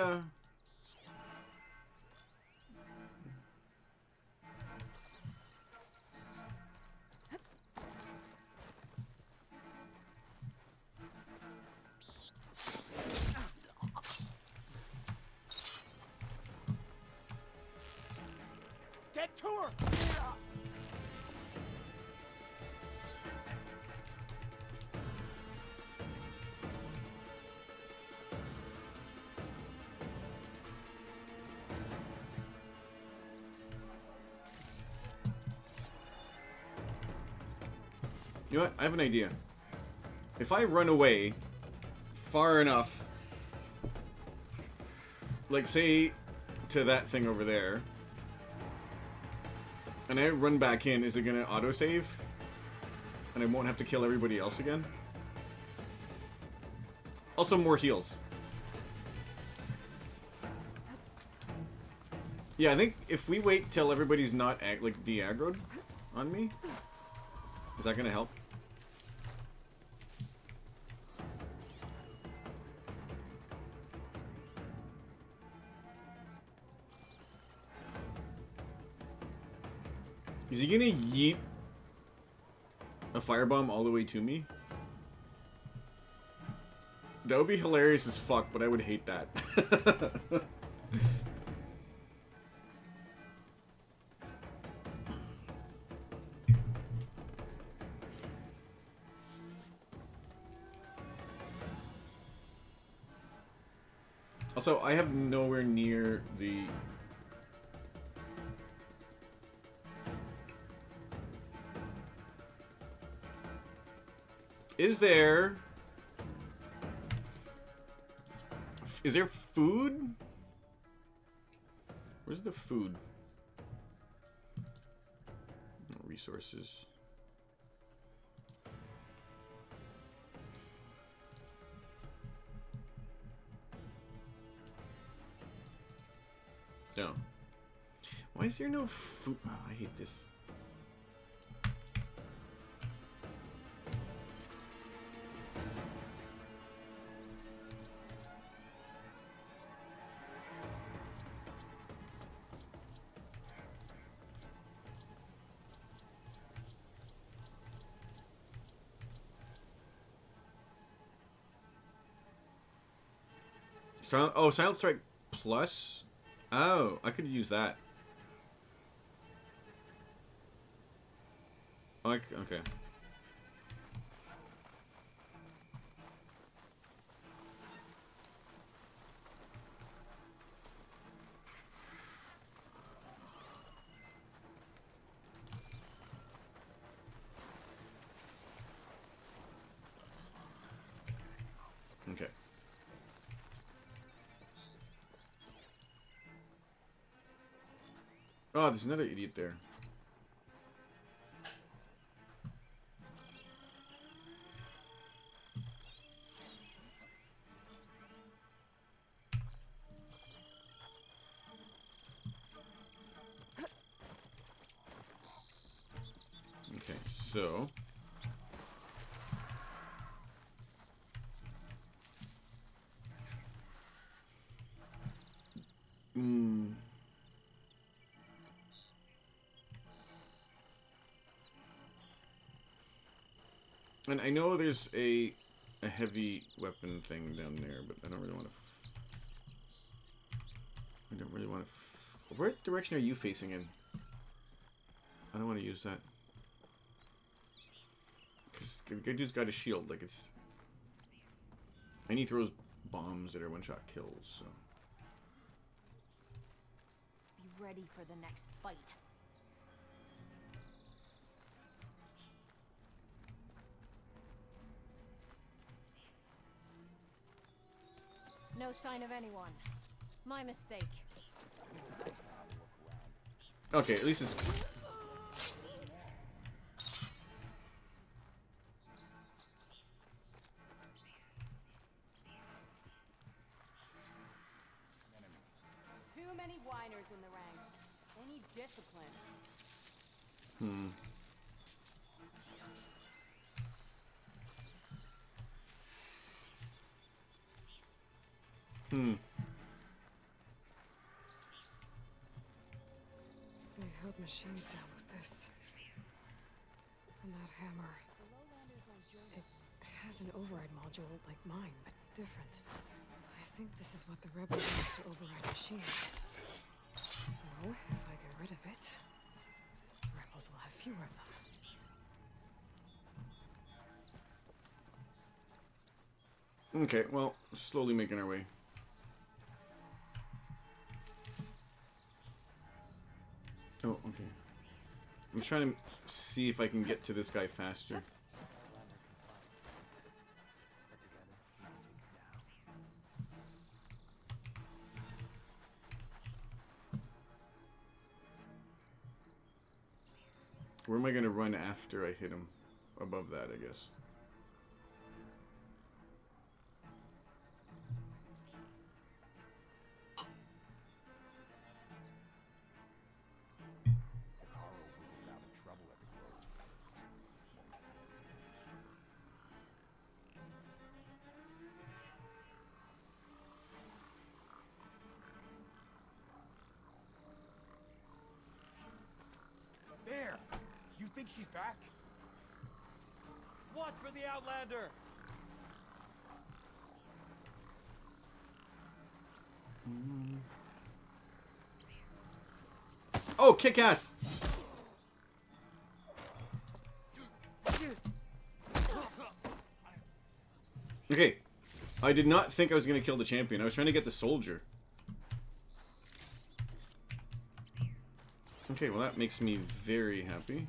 Get to her! You know what? I have an idea. If I run away far enough, like say to that thing over there, and I run back in, is it gonna autosave? And I won't have to kill everybody else again? Also, more heals. Yeah, I think if we wait till everybody's not like de-aggroed on me, is that gonna help? Is he gonna yeet a firebomb all the way to me? That would be hilarious as fuck, but I would hate that. Also, I have nowhere near the... Is there food? Where's the food? No resources. No. Why is there no food? Oh, I hate this. Silent Strike Plus? Oh, I could use that. Okay. Oh, there's another idiot there. Okay, so... And I know there's a heavy weapon thing down there, but I don't really want to... I don't really want to... What direction are you facing in? I don't want to use that. Because the good dude's got a shield, like it's... And he throws bombs that are one-shot kills, so... Be ready for the next fight. No sign of anyone. My mistake. Okay, at least it's... Too many whiners in the ranks. They need discipline. I hope Machine's down with this. And that hammer. It has an override module like mine, but different. I think this is what the rebels use to override Machine. So, if I get rid of it, rebels will have fewer of them. Okay, well, slowly making our way. Oh, okay. I'm trying to see if I can get to this guy faster. Where am I going to run after I hit him? Above that, I guess. There! You think she's back? Watch for the Outlander! Oh, kick ass! Okay. I did not think I was going to kill the champion. I was trying to get the soldier. Okay, well that makes me very happy.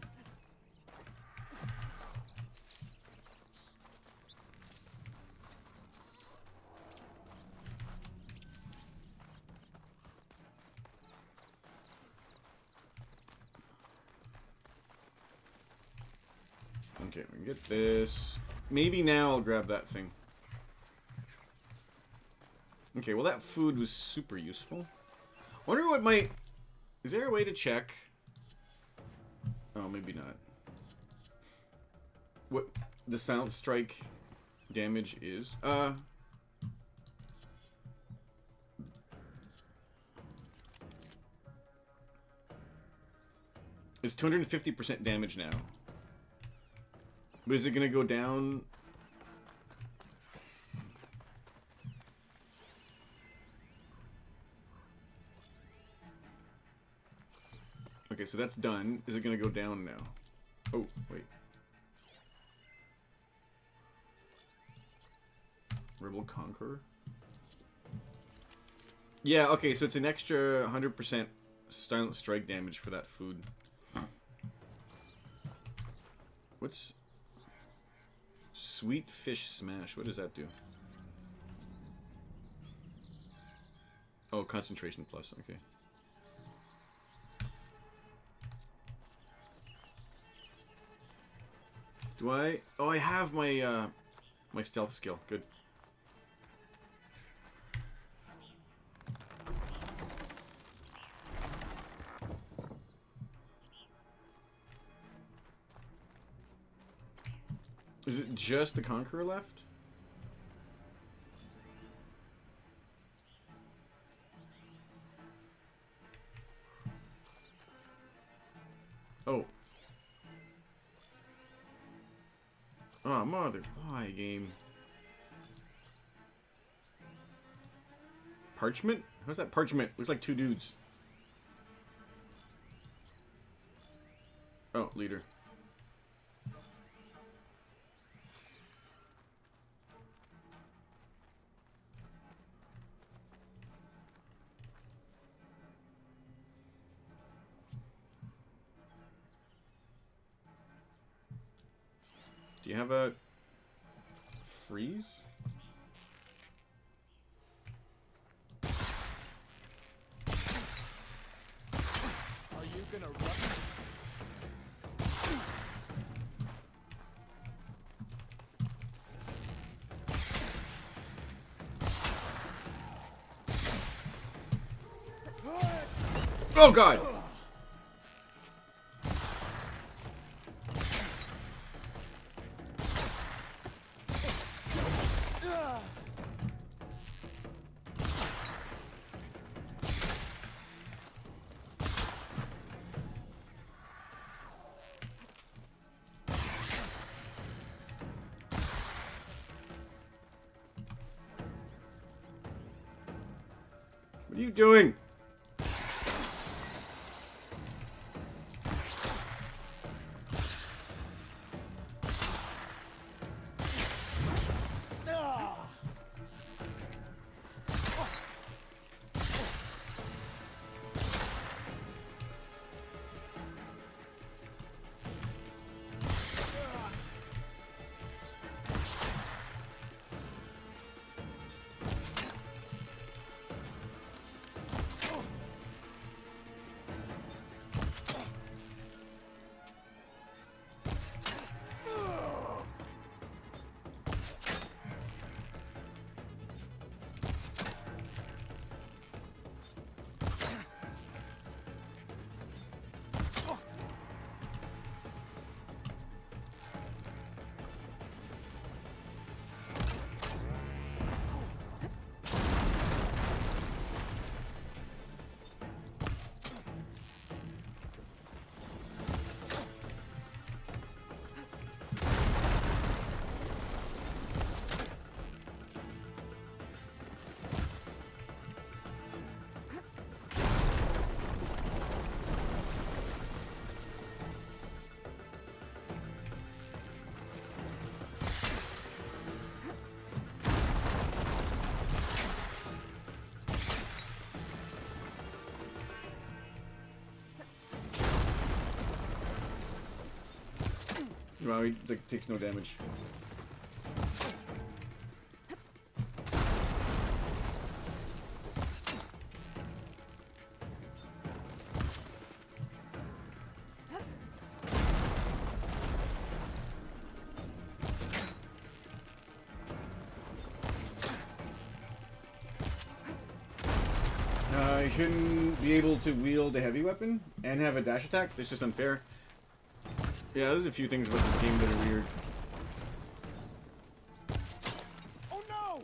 Okay, we can get this. Maybe now I'll grab that thing. Okay, well that food was super useful. Wonder what might... Is there a way to check? Oh, maybe not. What the silent strike damage is? It's 250% damage now. But is it gonna go down? Okay, so that's done. Is it gonna go down now? Oh, wait. Rebel Conqueror? Yeah, okay, so it's an extra 100% silent strike damage for that food. What's... Sweet Fish Smash, what does that do? Oh, concentration plus, okay. Do I? Oh, I have my my stealth skill. Good. Is it just the Conqueror left? Oh. Oh, mother. Why, game? Parchment? How's that parchment? Looks like two dudes. Oh, leader. Do you have a freeze? Are you gonna run? Oh god! What are you doing? Well, he like, takes no damage. I shouldn't be able to wield a heavy weapon and have a dash attack. That's just unfair. Yeah, there's a few things about this game that are weird. Oh no!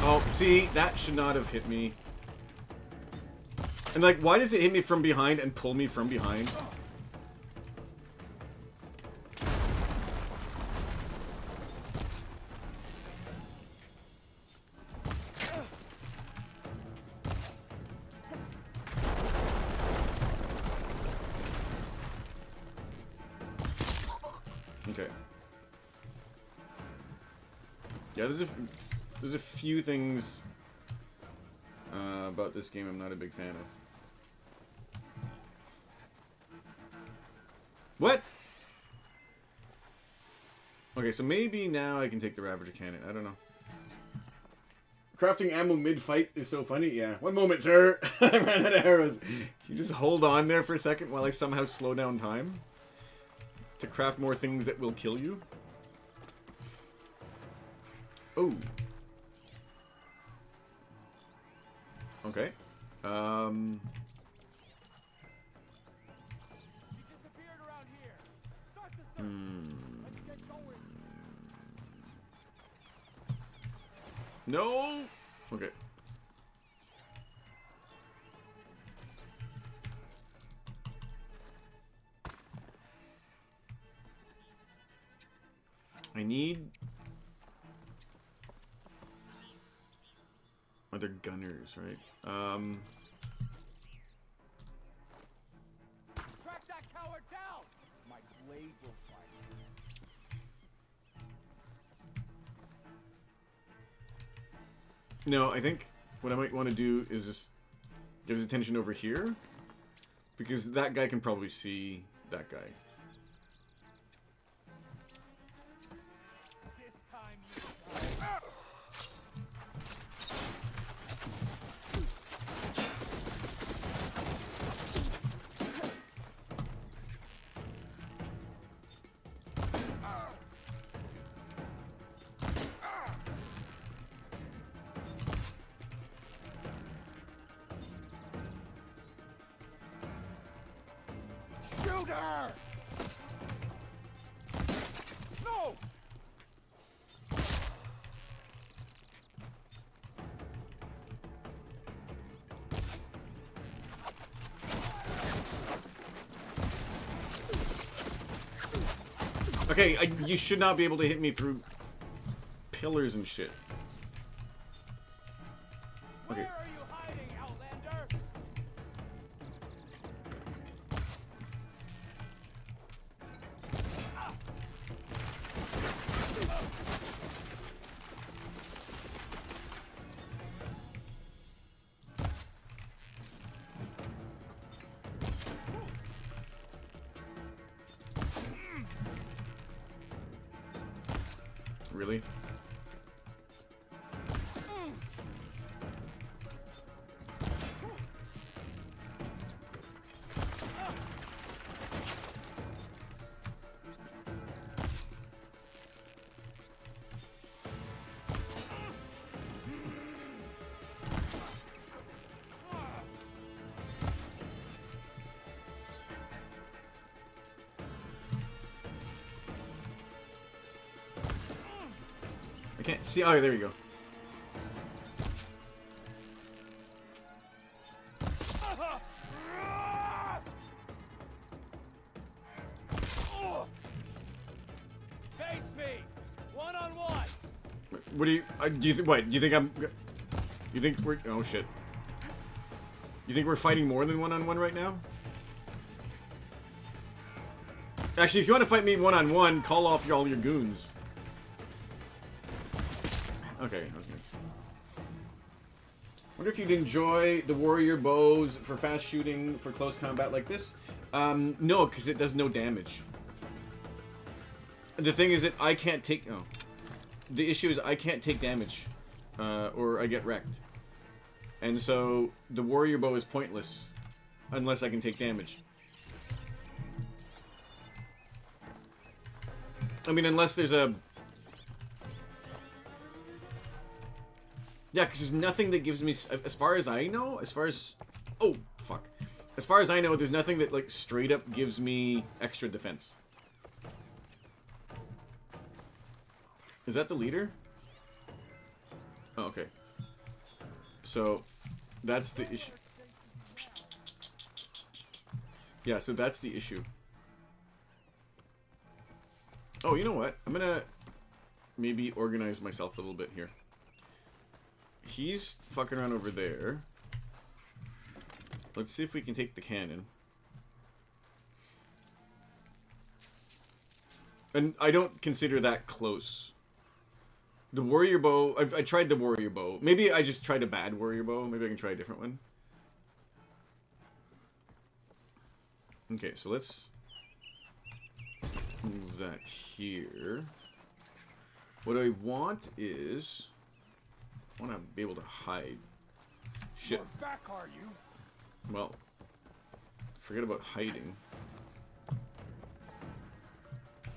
Oh, see, that should not have hit me. And like, why does it hit me from behind and pull me from behind? Okay. Yeah, there's a few things about this game I'm not a big fan of. What? Okay, so maybe now I can take the Ravager cannon. I don't know. Crafting ammo mid-fight is so funny. Yeah. One moment, sir. I ran out of arrows. Can you just hold on there for a second while I somehow slow down time? To craft more things that will kill you? Oh. Okay. Disappeared around here. Start the search. Let's get going. No! Okay. I need other gunners, right? Track that coward down. My blade will find him. No, I think what I might want to do is just get his attention over here. Because that guy can probably see that guy. This time you die. Shoot her! No! Okay, you should not be able to hit me through pillars and shit. Okay. Where are you hiding, Outlander? Really? I can't see. Oh, there you go. Face me! One-on-one! What do you? What? Do you think I'm? You think we're? Oh shit. You think we're fighting more than one-on-one right now? Actually, if you want to fight me one-on-one, call off all your goons. Okay. I was gonna... Wonder if you'd enjoy the warrior bows for fast shooting for close combat like this. No, because it does no damage. The thing is that I can't take... Oh. The issue is I can't take damage. Or I get wrecked. And so, the warrior bow is pointless. Unless I can take damage. I mean, unless there's a... Yeah, because there's nothing that gives me... As far as I know, as far as... Oh, fuck. As far as I know, there's nothing that, like, straight up gives me extra defense. Is that the leader? Oh, okay. So, that's the issue. Yeah, so that's the issue. Oh, you know what? I'm gonna maybe organize myself a little bit here. He's fucking around over there. Let's see if we can take the cannon. And I don't consider that close. The warrior bow... I tried the warrior bow. Maybe I just tried a bad warrior bow. Maybe I can try a different one. Okay, so let's move that here. What I want is... I want to be able to hide. Shit. You're back, are you? Well, forget about hiding.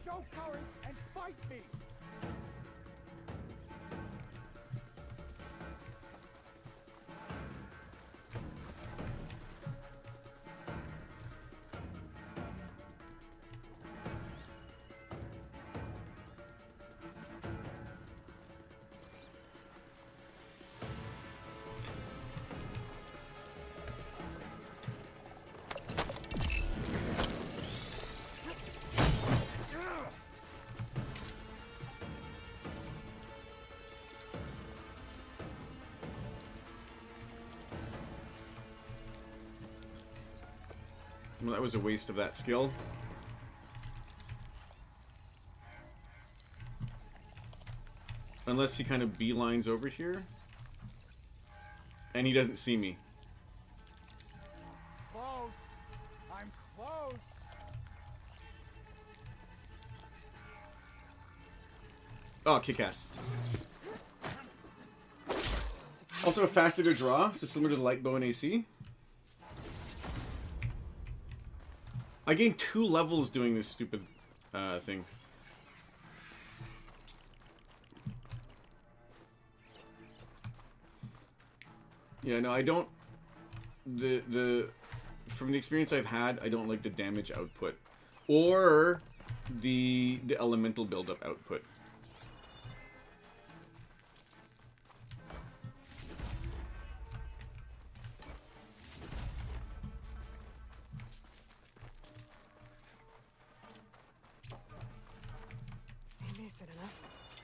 Show courage and fight me. Well, that was a waste of that skill. Unless he kind of beelines over here. And he doesn't see me. Close. I'm close. Oh, kick-ass. Also faster to draw, so similar to the light bow and AC. I gained 2 levels doing this stupid thing. Yeah, no, I don't. From the experience I've had, I don't like the damage output or the elemental buildup output.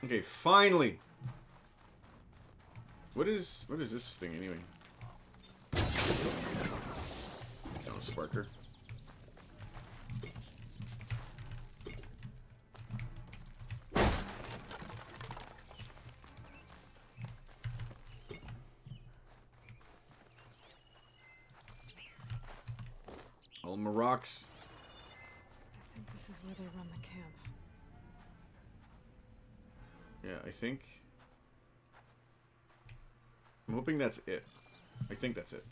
Okay, finally. What is this thing anyway? Oh, Sparker. All my rocks. I think this is where they run the camp. Yeah, I think. I'm hoping that's it. I think that's it.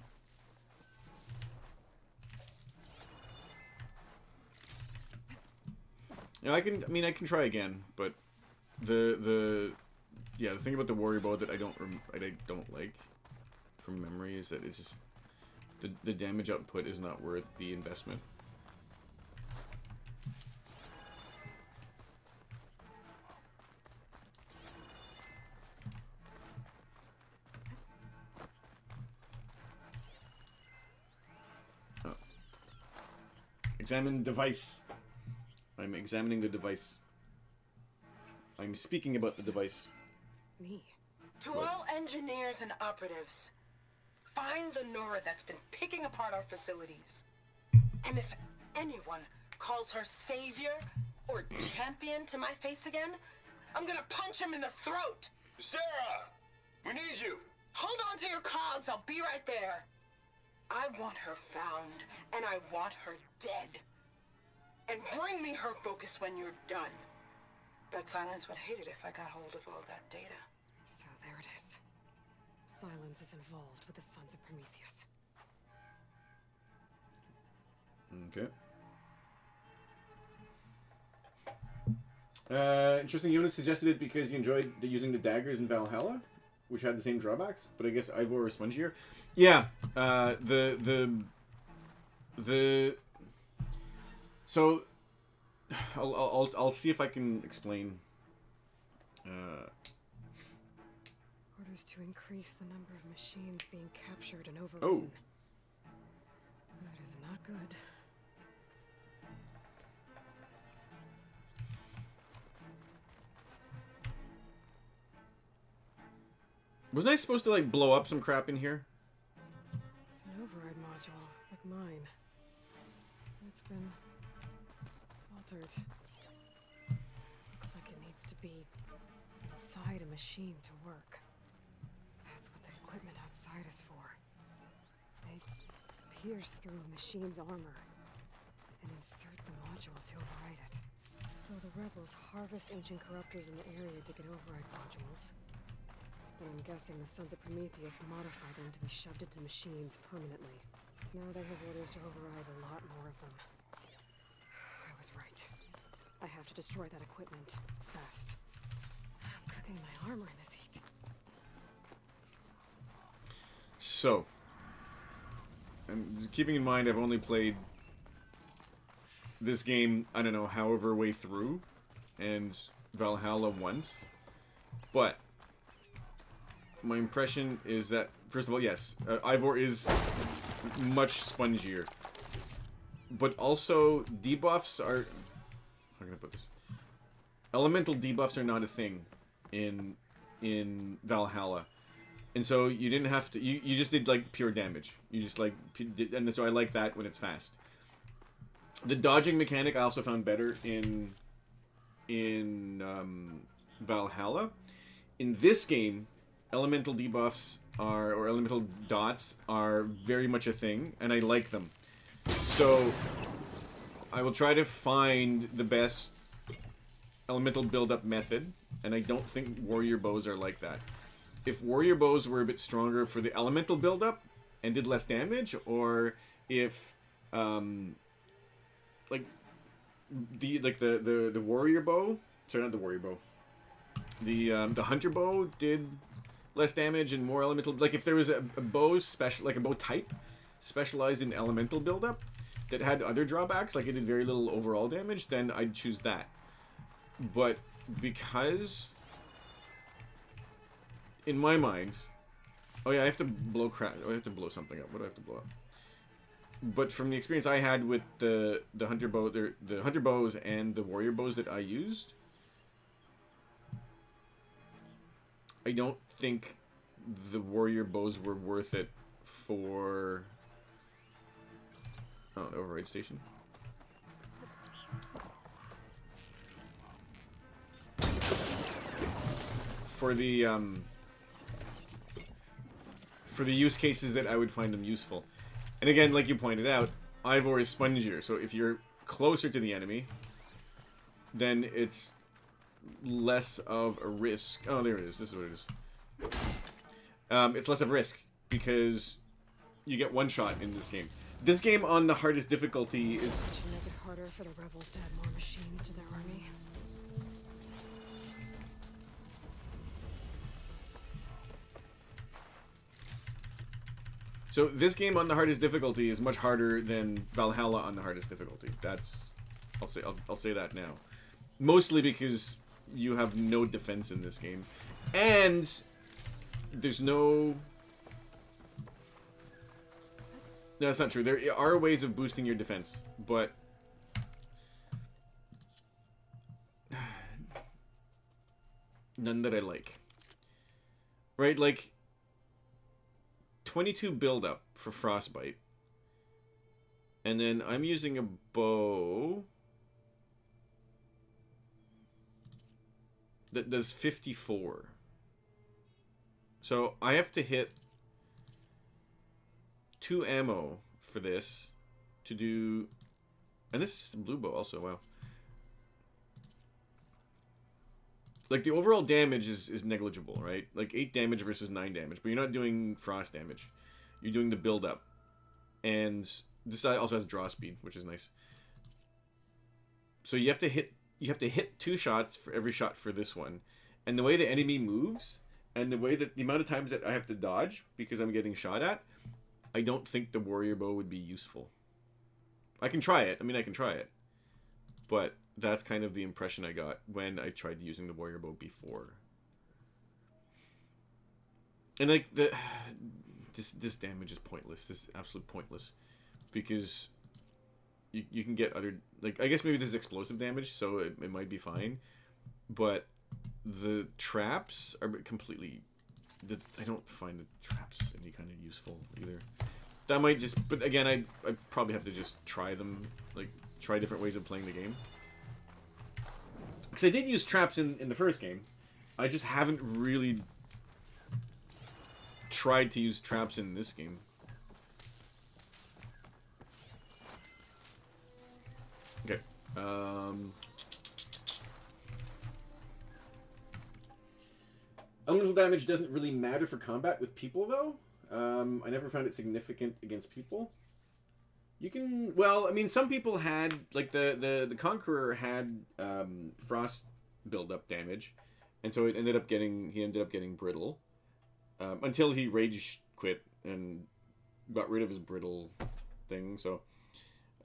Yeah, I can try again, but the thing about the warrior bow that I don't like from memory is that it's just the damage output is not worth the investment. Examine device. I'm examining the device. I'm speaking about the device. Me? To all engineers and operatives, find the Nora that's been picking apart our facilities. And if anyone calls her savior or champion to my face again, I'm gonna punch him in the throat! Sarah! We need you! Hold on to your cogs, I'll be right there. I want her found, and I want her dead. And bring me her focus when you're done. Bet Silence would hate it if I got hold of all that data. So there it is. Silence is involved with the Sons of Prometheus. Okay. Interesting. Unit suggested it because he enjoyed using the daggers in Valhalla, which had the same drawbacks, but I guess Ivor was spongier. Yeah. So I'll see if I can explain. Orders to increase the number of machines being captured and overrun. Oh. That is not good. Wasn't I supposed to like blow up some crap in here? It's an override module, like mine. It's been altered. Looks like it needs to be inside a machine to work. That's what the equipment outside is for. They pierce through a machine's armor and insert the module to override it. So the rebels harvest ancient corruptors in the area to get override modules. And I'm guessing the Sons of Prometheus modified them to be shoved into machines permanently. Now they have orders to override a lot more of them. I was right. I have to destroy that equipment. Fast. I'm cooking my armor in this heat. So, and keeping in mind I've only played this game, I don't know, however way through, and Valhalla once, but my impression is that, first of all, yes, Ivor is much spongier, but also debuffs are, how can I put this? Elemental debuffs are not a thing in Valhalla. And so you didn't have to, you just did like pure damage. You just like, and so I like that when it's fast. The dodging mechanic I also found better in Valhalla. In this game, elemental debuffs are, or elemental dots are very much a thing, and I like them. So I will try to find the best elemental build-up method, and I don't think warrior bows are like that. If warrior bows were a bit stronger for the elemental buildup and did less damage, or if like the warrior bow, sorry, not the warrior bow, the hunter bow did less damage and more elemental. Like if there was a bow special, like a bow type specialized in elemental buildup that had other drawbacks, like it did very little overall damage, then I'd choose that. But because, in my mind, oh yeah, I have to blow crap. I have to blow something up. What do I have to blow up? But from the experience I had with the hunter bow, the hunter bows and the warrior bows that I used, I don't think the warrior bows were worth it for. Oh, the override station. For the use cases that I would find them useful. And again, like you pointed out, Ivor is spongier, so if you're closer to the enemy, then it's less of a risk. Oh, there it is. This is what it is. It's less of a risk, because you get one shot in this game. This game on the hardest difficulty is... Should make it harder for the rebels to add more machines to their army. So this game on the hardest difficulty is much harder than Valhalla on the hardest difficulty. That's, I'll say that now. Mostly because you have no defense in this game, and there's no. No, that's not true. There are ways of boosting your defense, but none that I like. Right, like 22 build-up for Frostbite. And then I'm using a bow that does 54. So I have to hit 2 ammo for this to do... And this is just a blue bow also, wow. Like, the overall damage is negligible, right? Like, 8 damage versus 9 damage. But you're not doing frost damage. You're doing the build-up. And this also has draw speed, which is nice. So you have to hit 2 shots for every shot for this one. And the way the enemy moves, and the way that the amount of times that I have to dodge because I'm getting shot at, I don't think the warrior bow would be useful. I can try it. I mean, I can try it. But that's kind of the impression I got when I tried using the warrior bow before. And like this damage is pointless. This is absolutely pointless, because you can get other, like, I guess maybe this is explosive damage, so it might be fine, but the traps are completely. I don't find the traps any kind of useful either. That might just, but again, I probably have to just try them, like try different ways of playing the game. Because I did use traps in the first game. I just haven't really tried to use traps in this game. Okay. Elemental damage doesn't really matter for combat with people, though. I never found it significant against people. You can... Well, I mean, some people had... Like, the Conqueror had frost build-up damage. And so he ended up getting brittle. Until he rage quit and got rid of his brittle thing. So,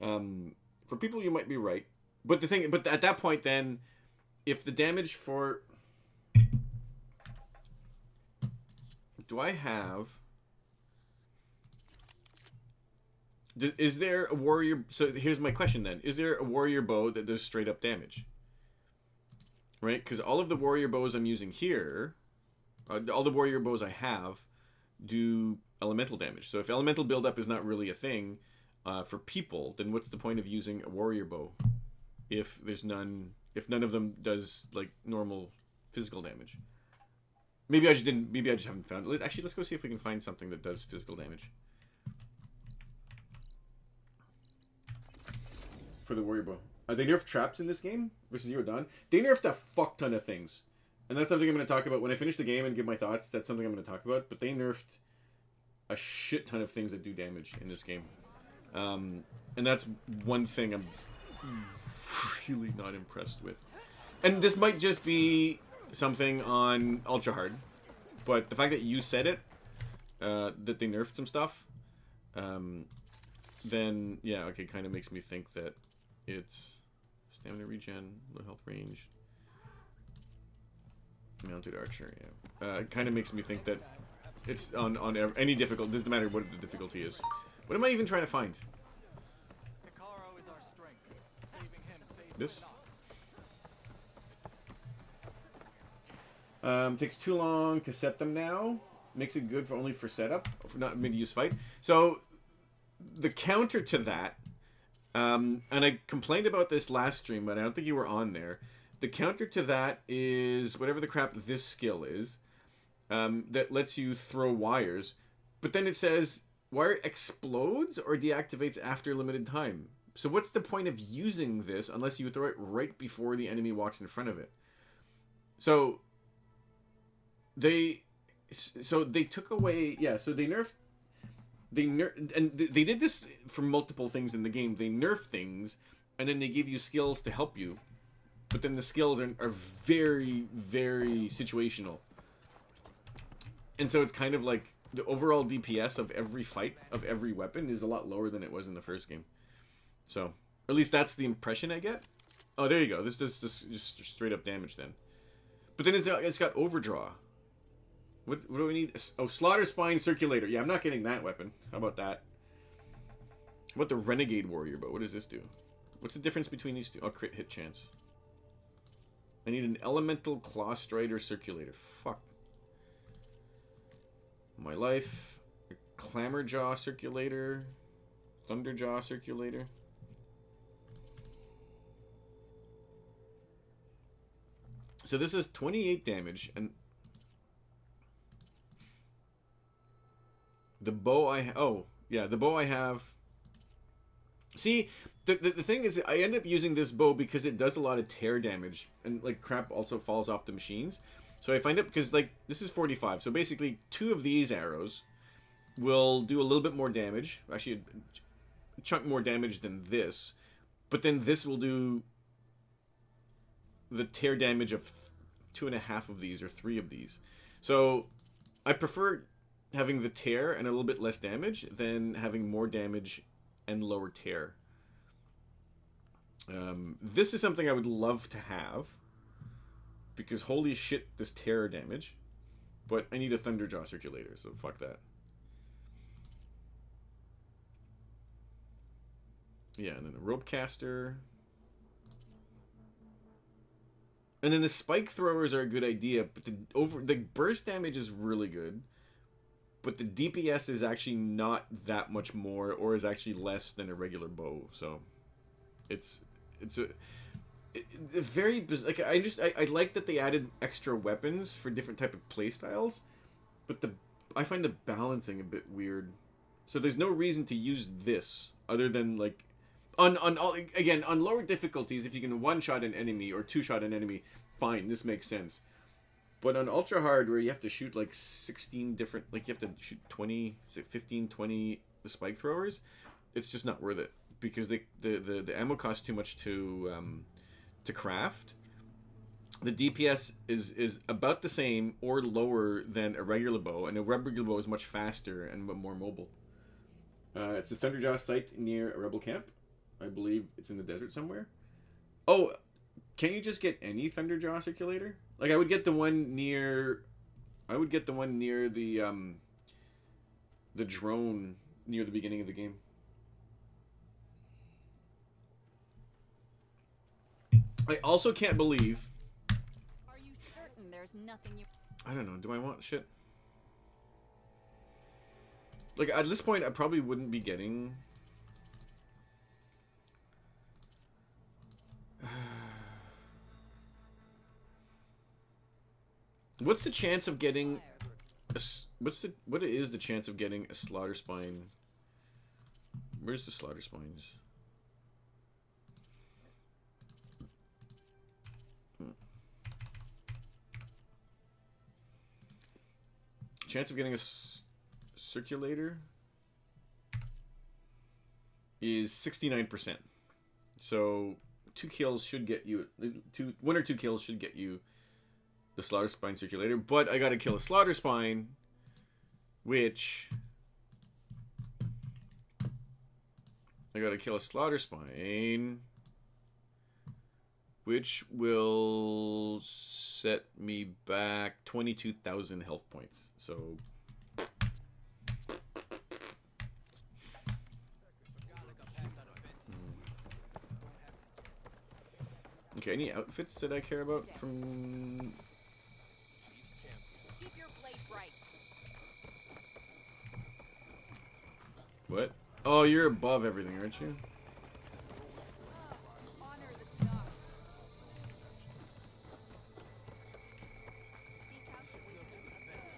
for people, you might be right. But at that point, then, if the damage for... Do I have... Is there a warrior... So here's my question then. Is there a warrior bow that does straight up damage? Right? Because all of the warrior bows I'm using here... all the warrior bows I have do elemental damage. So if elemental buildup is not really a thing for people, then what's the point of using a warrior bow? If there's none... If none of them does, like, normal physical damage. Maybe I just haven't found it. Actually, let's go see if we can find something that does physical damage. For the warrior bow. They nerfed traps in this game versus Zero Dawn. They nerfed a fuck ton of things. And that's something I'm going to talk about when I finish the game and give my thoughts. That's something I'm going to talk about. But they nerfed a shit ton of things that do damage in this game. And that's one thing I'm really not impressed with. And this might just be something on Ultra Hard. But the fact that you said it, that they nerfed some stuff, then, yeah, okay, kind of makes me think that it's stamina regen, low health range, mounted archer, yeah. Kind of makes me think that it's on any difficulty, doesn't matter what the difficulty is. What am I even trying to find? Hikaru is our strength. Saving him saves This? enough. Takes too long to set them now. Makes it good only for setup, for not mid-use fight. So, the counter to that, and I complained about this last stream, but I don't think you were on there. The counter to that is whatever the crap this skill is, that lets you throw wires. But then it says, wire explodes or deactivates after a limited time. So what's the point of using this unless you throw it right before the enemy walks in front of it? So they took away, yeah, so they nerfed, and they did this for multiple things in the game. They nerf things, and then they give you skills to help you. But then the skills are very, very situational. And so it's kind of like the overall DPS of every fight, of every weapon, is a lot lower than it was in the first game. So, at least that's the impression I get. Oh, there you go. This does just straight up damage then. But then it's got overdraw. What do we need? Oh, Slaughter Spine Circulator. Yeah, I'm not getting that weapon. How about that? How about the Renegade Warrior Bow? What does this do? What's the difference between these two? Oh, crit hit chance. I need an Elemental Claw Strider Circulator. Fuck. My life. A Clamorjaw Circulator. Thunderjaw Circulator. So this is 28 damage, and the bow the bow I have. See, the thing is, I end up using this bow because it does a lot of tear damage, and like crap also falls off the machines. So I find it, because like this is 45, so basically 2 of these arrows will do a little bit more damage, actually a chunk more damage than this, but then this will do the tear damage of 2.5 of these or 3 of these. So I prefer having the tear and a little bit less damage than having more damage and lower tear. This is something I would love to have, because holy shit, this tear damage. But I need a Thunderjaw Circulator, so fuck that. Yeah, and then a Rope Caster. And then the Spike Throwers are a good idea, but the burst damage is really good. But the DPS is actually not that much more, or is actually less than a regular bow. So, it's a very, like, I like that they added extra weapons for different type of play styles, but I find the balancing a bit weird. So there's no reason to use this other than like on lower difficulties. If you can one shot an enemy or two shot an enemy, fine, this makes sense. But on ultra hard, where you have to shoot like 16 different, like you have to shoot 20, 15, 20 the spike throwers, it's just not worth it because the ammo costs too much to craft. The DPS is about the same or lower than a regular bow, and a regular bow is much faster and more mobile. It's the Thunderjaw site near a rebel camp. I believe it's in the desert somewhere. Oh, can you just get any Thunderjaw circulator? Like I would get the one near the drone near the beginning of the game. I also can't believe. Are you certain there's nothing you... I don't know. Do I want shit? Like at this point, I probably wouldn't be getting. What's the chance of getting what is the chance of getting a slaughter spine? Where's the slaughter spines? Chance of getting a circulator is 69%. So 2 kills should get you 1 or 2 kills should get you the slaughter spine circulator, but I gotta kill a slaughter spine, which will set me back 22,000 health points. So okay, any outfits that I care about from... Keep your blade bright. What? Oh, you're above everything, aren't you? Honor the Tanakh. Seek out the wisdom of this.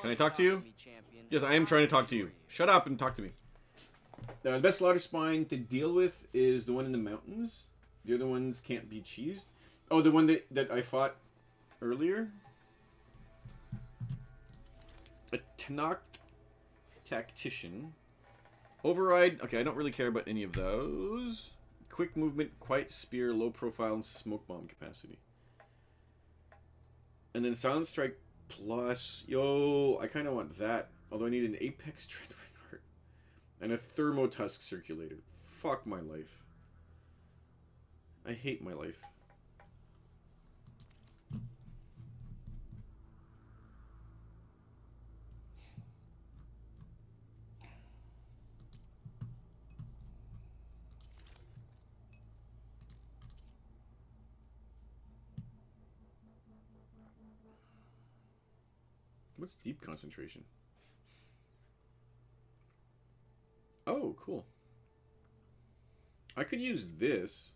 Can I talk to you? Yes, I am trying to talk to you. Shut up and talk to me. The best slaughter spine to deal with is the one in the mountains. The other ones can't be cheesed. Oh, the one that I fought earlier? A Tanakh Tactician. Override. Okay, I don't really care about any of those. Quick movement, quiet spear, low profile, and smoke bomb capacity. And then Silent Strike Plus. Yo, I kind of want that. Although I need an Apex Treadway Heart. And a Thermotusk Circulator. Fuck my life. I hate my life. What's deep concentration? Oh, cool. I could use this.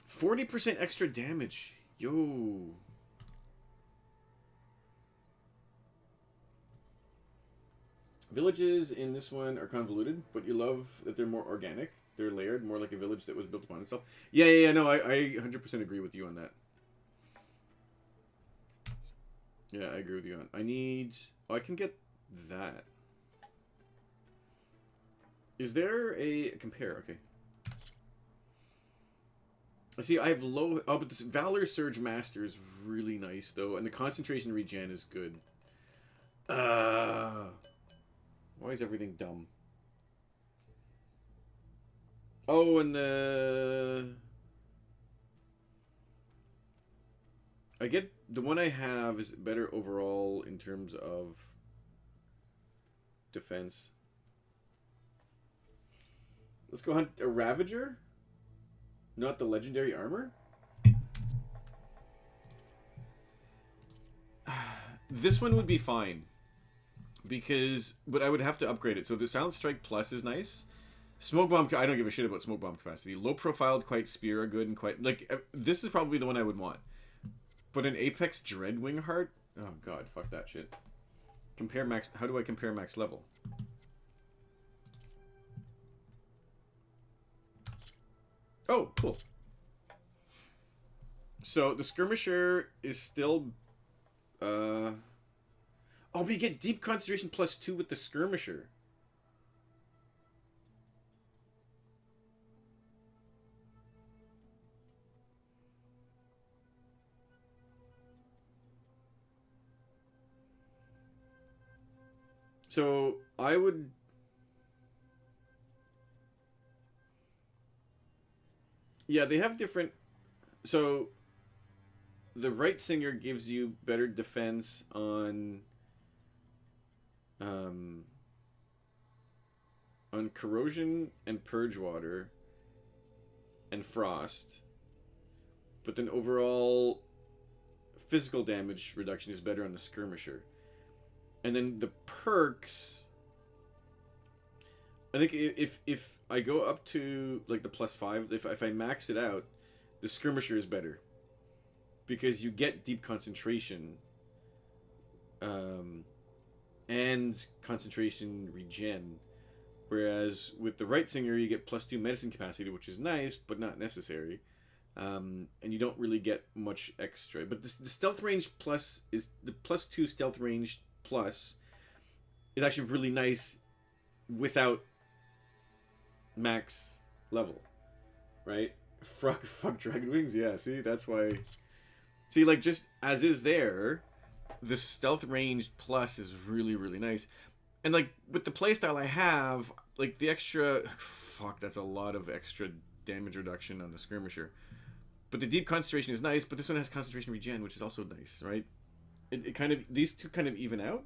%40 extra damage. Yo. Villages in this one are convoluted, but you love that they're more organic. They're layered, more like a village that was built upon itself. Yeah, no, I 100% agree with you on that. Yeah, I agree with you on. I need... Oh, I can get that. Is there a... Compare, okay. See, I have low... Oh, but this Valor Surge Master is really nice, though. And the concentration regen is good. Why is everything dumb? Oh, and the... I get... The one I have is better overall in terms of defense. Let's go hunt a Ravager. Not the legendary armor. This one would be fine. Because... But I would have to upgrade it. So the Silent Strike Plus is nice. Smoke bomb. I don't give a shit about smoke bomb capacity. Low profiled, quite spear are good and quite like. This is probably the one I would want. But an Apex Dreadwing Heart. Oh god, fuck that shit. Compare max. How do I compare max level? Oh, cool. So the skirmisher is still. Oh, but you get deep concentration +2 with the skirmisher. So I would. Yeah, they have different. So the right singer gives you better defense on corrosion and purge water and frost, but then overall physical damage reduction is better on the skirmisher. And then the perks, I think if I go up to like the +5, if I max it out, the skirmisher is better because you get deep concentration and concentration regen, whereas with the right singer you get +2 medicine capacity, which is nice but not necessary, and you don't really get much extra. But the stealth range plus is the +2 stealth range plus is actually really nice without max level, right? Fuck Dragon Wings, yeah. See, that's why. See, like just as is there, the stealth range plus is really really nice, and like with the playstyle I have, like the extra, fuck, that's a lot of extra damage reduction on the skirmisher. But the deep concentration is nice, but this one has concentration regen, which is also nice, right? It kind of, these two kind of even out.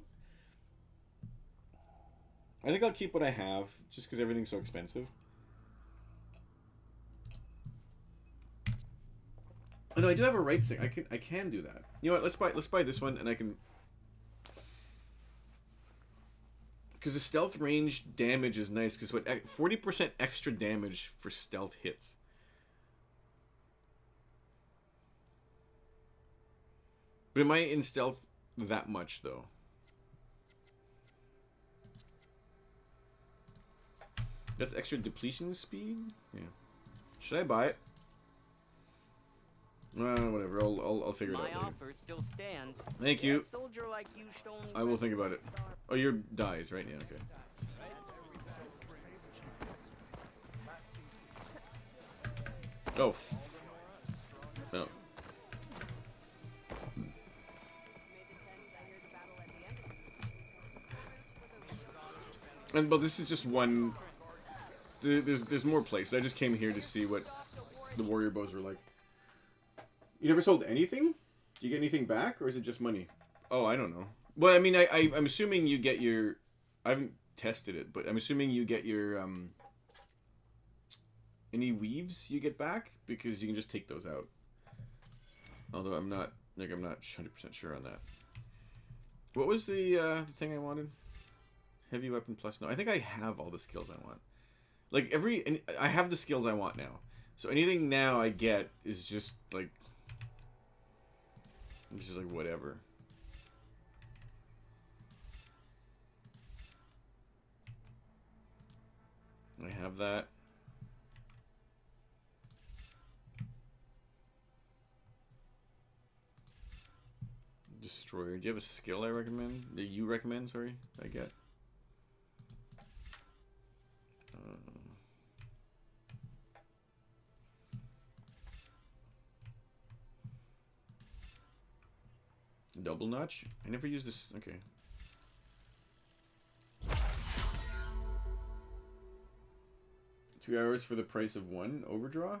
I think I'll keep what I have, just because everything's so expensive. Oh no, I do have a right stick. I can do that. You know what? Let's buy this one, and I can. Because the stealth range damage is nice. Because what 40% extra damage for stealth hits. But am I in stealth that much though? That's extra depletion speed? Yeah. Should I buy it? Whatever. I'll figure it out My later. offer still stands. Thank you. A soldier like you should only I will think about it. Oh, your dies, right? Yeah, okay. Oh. No. And but this is just one. There's more places. I just came here to see what the warrior bows were like. You never sold anything? Do you get anything back, or is it just money? Oh, I don't know. Well, I mean, I'm assuming you get your. I haven't tested it, but I'm assuming you get your any weaves you get back, because you can just take those out. Although I'm not 100% sure on that. What was the thing I wanted? Heavy weapon plus. No, I think I have all the skills I want. Like I have the skills I want now. So anything now I get is just like whatever. I have that. Destroyer. Do you have a skill I recommend? That you recommend, sorry? I get. Double notch? I never used this. Okay. $2 for the price of one overdraw?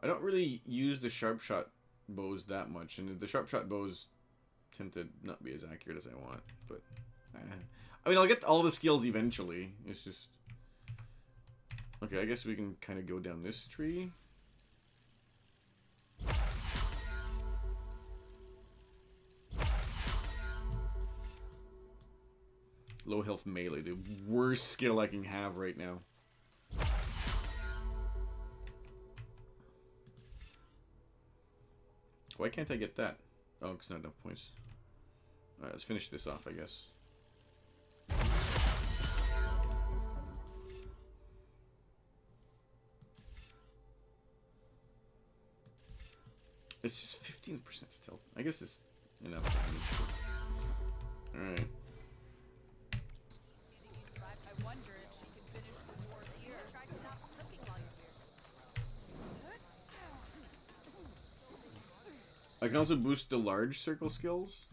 I don't really use the sharp shot bows that much, and the sharp shot bows tend to not be as accurate as I want, but I mean, I'll get all the skills eventually. It's just okay. I guess we can kind of go down this tree. Low health melee, the worst skill I can have right now. Why can't I get that? Oh, it's not enough points. Alright, let's finish this off, I guess. It's just 15% still. I guess it's enough. Alright. I wonder if she can finish the war here. Try to stop cooking while you're here. I can also boost the large circle skills.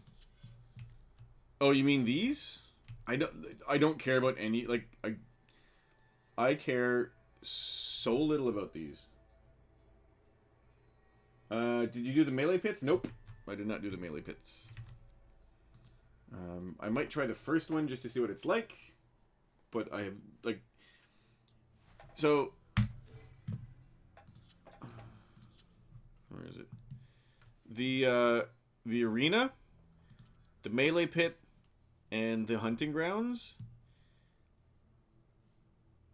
Oh, you mean these? I don't care about any, like, I care so little about these. Did you do the melee pits? Nope. I did not do the melee pits. I might try the first one just to see what it's like. But I have, like... So... Where is it? The arena, the melee pit, and the hunting grounds.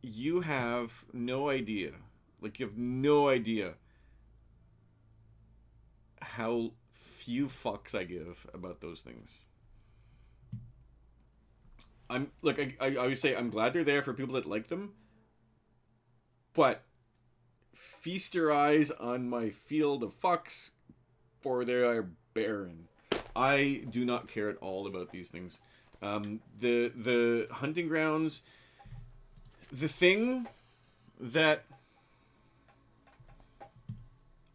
You have no idea. Like, you have no idea how few fucks I give about those things. I'm like I always say I'm glad they're there for people that like them, but feast your eyes on my field of fucks, for they are barren. I do not care at all about these things. The hunting grounds, the thing that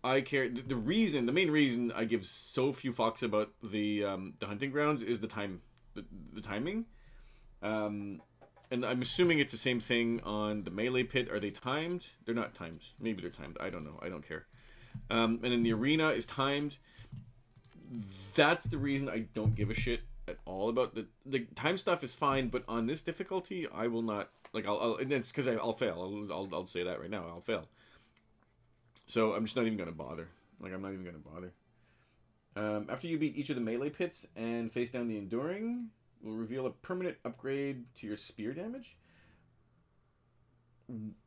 I care, the main reason I give so few fucks about the hunting grounds is the timing. And I'm assuming it's the same thing on the melee pit. Are they timed? They're not timed. Maybe they're timed. I don't know. I don't care. And then the arena is timed. That's the reason I don't give a shit at all about the time stuff is fine, but on this difficulty, I will not, like, and it's because I'll fail. I'll say that right now. I'll fail. So I'm just not even going to bother. Like, I'm not even going to bother. After you beat each of the melee pits and face down the enduring, will reveal a permanent upgrade to your spear damage.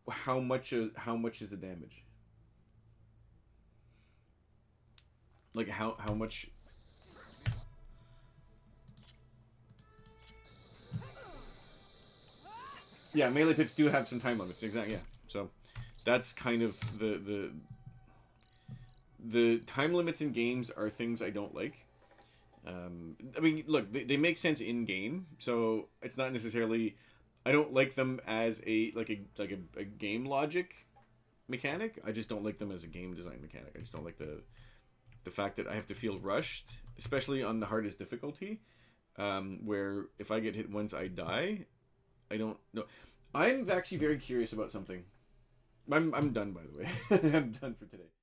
How much is the damage? Like, how much? Yeah, melee pits do have some time limits. Exactly. Yeah. So that's kind of the time limits in games are things I don't like. I mean, look, they make sense in game, so it's not necessarily. I don't like them as a game logic mechanic. I just don't like them as a game design mechanic. I just don't like the fact that I have to feel rushed, especially on the hardest difficulty, where if I get hit once, I die. I don't know. I'm actually very curious about something. I'm done, by the way. I'm done for today.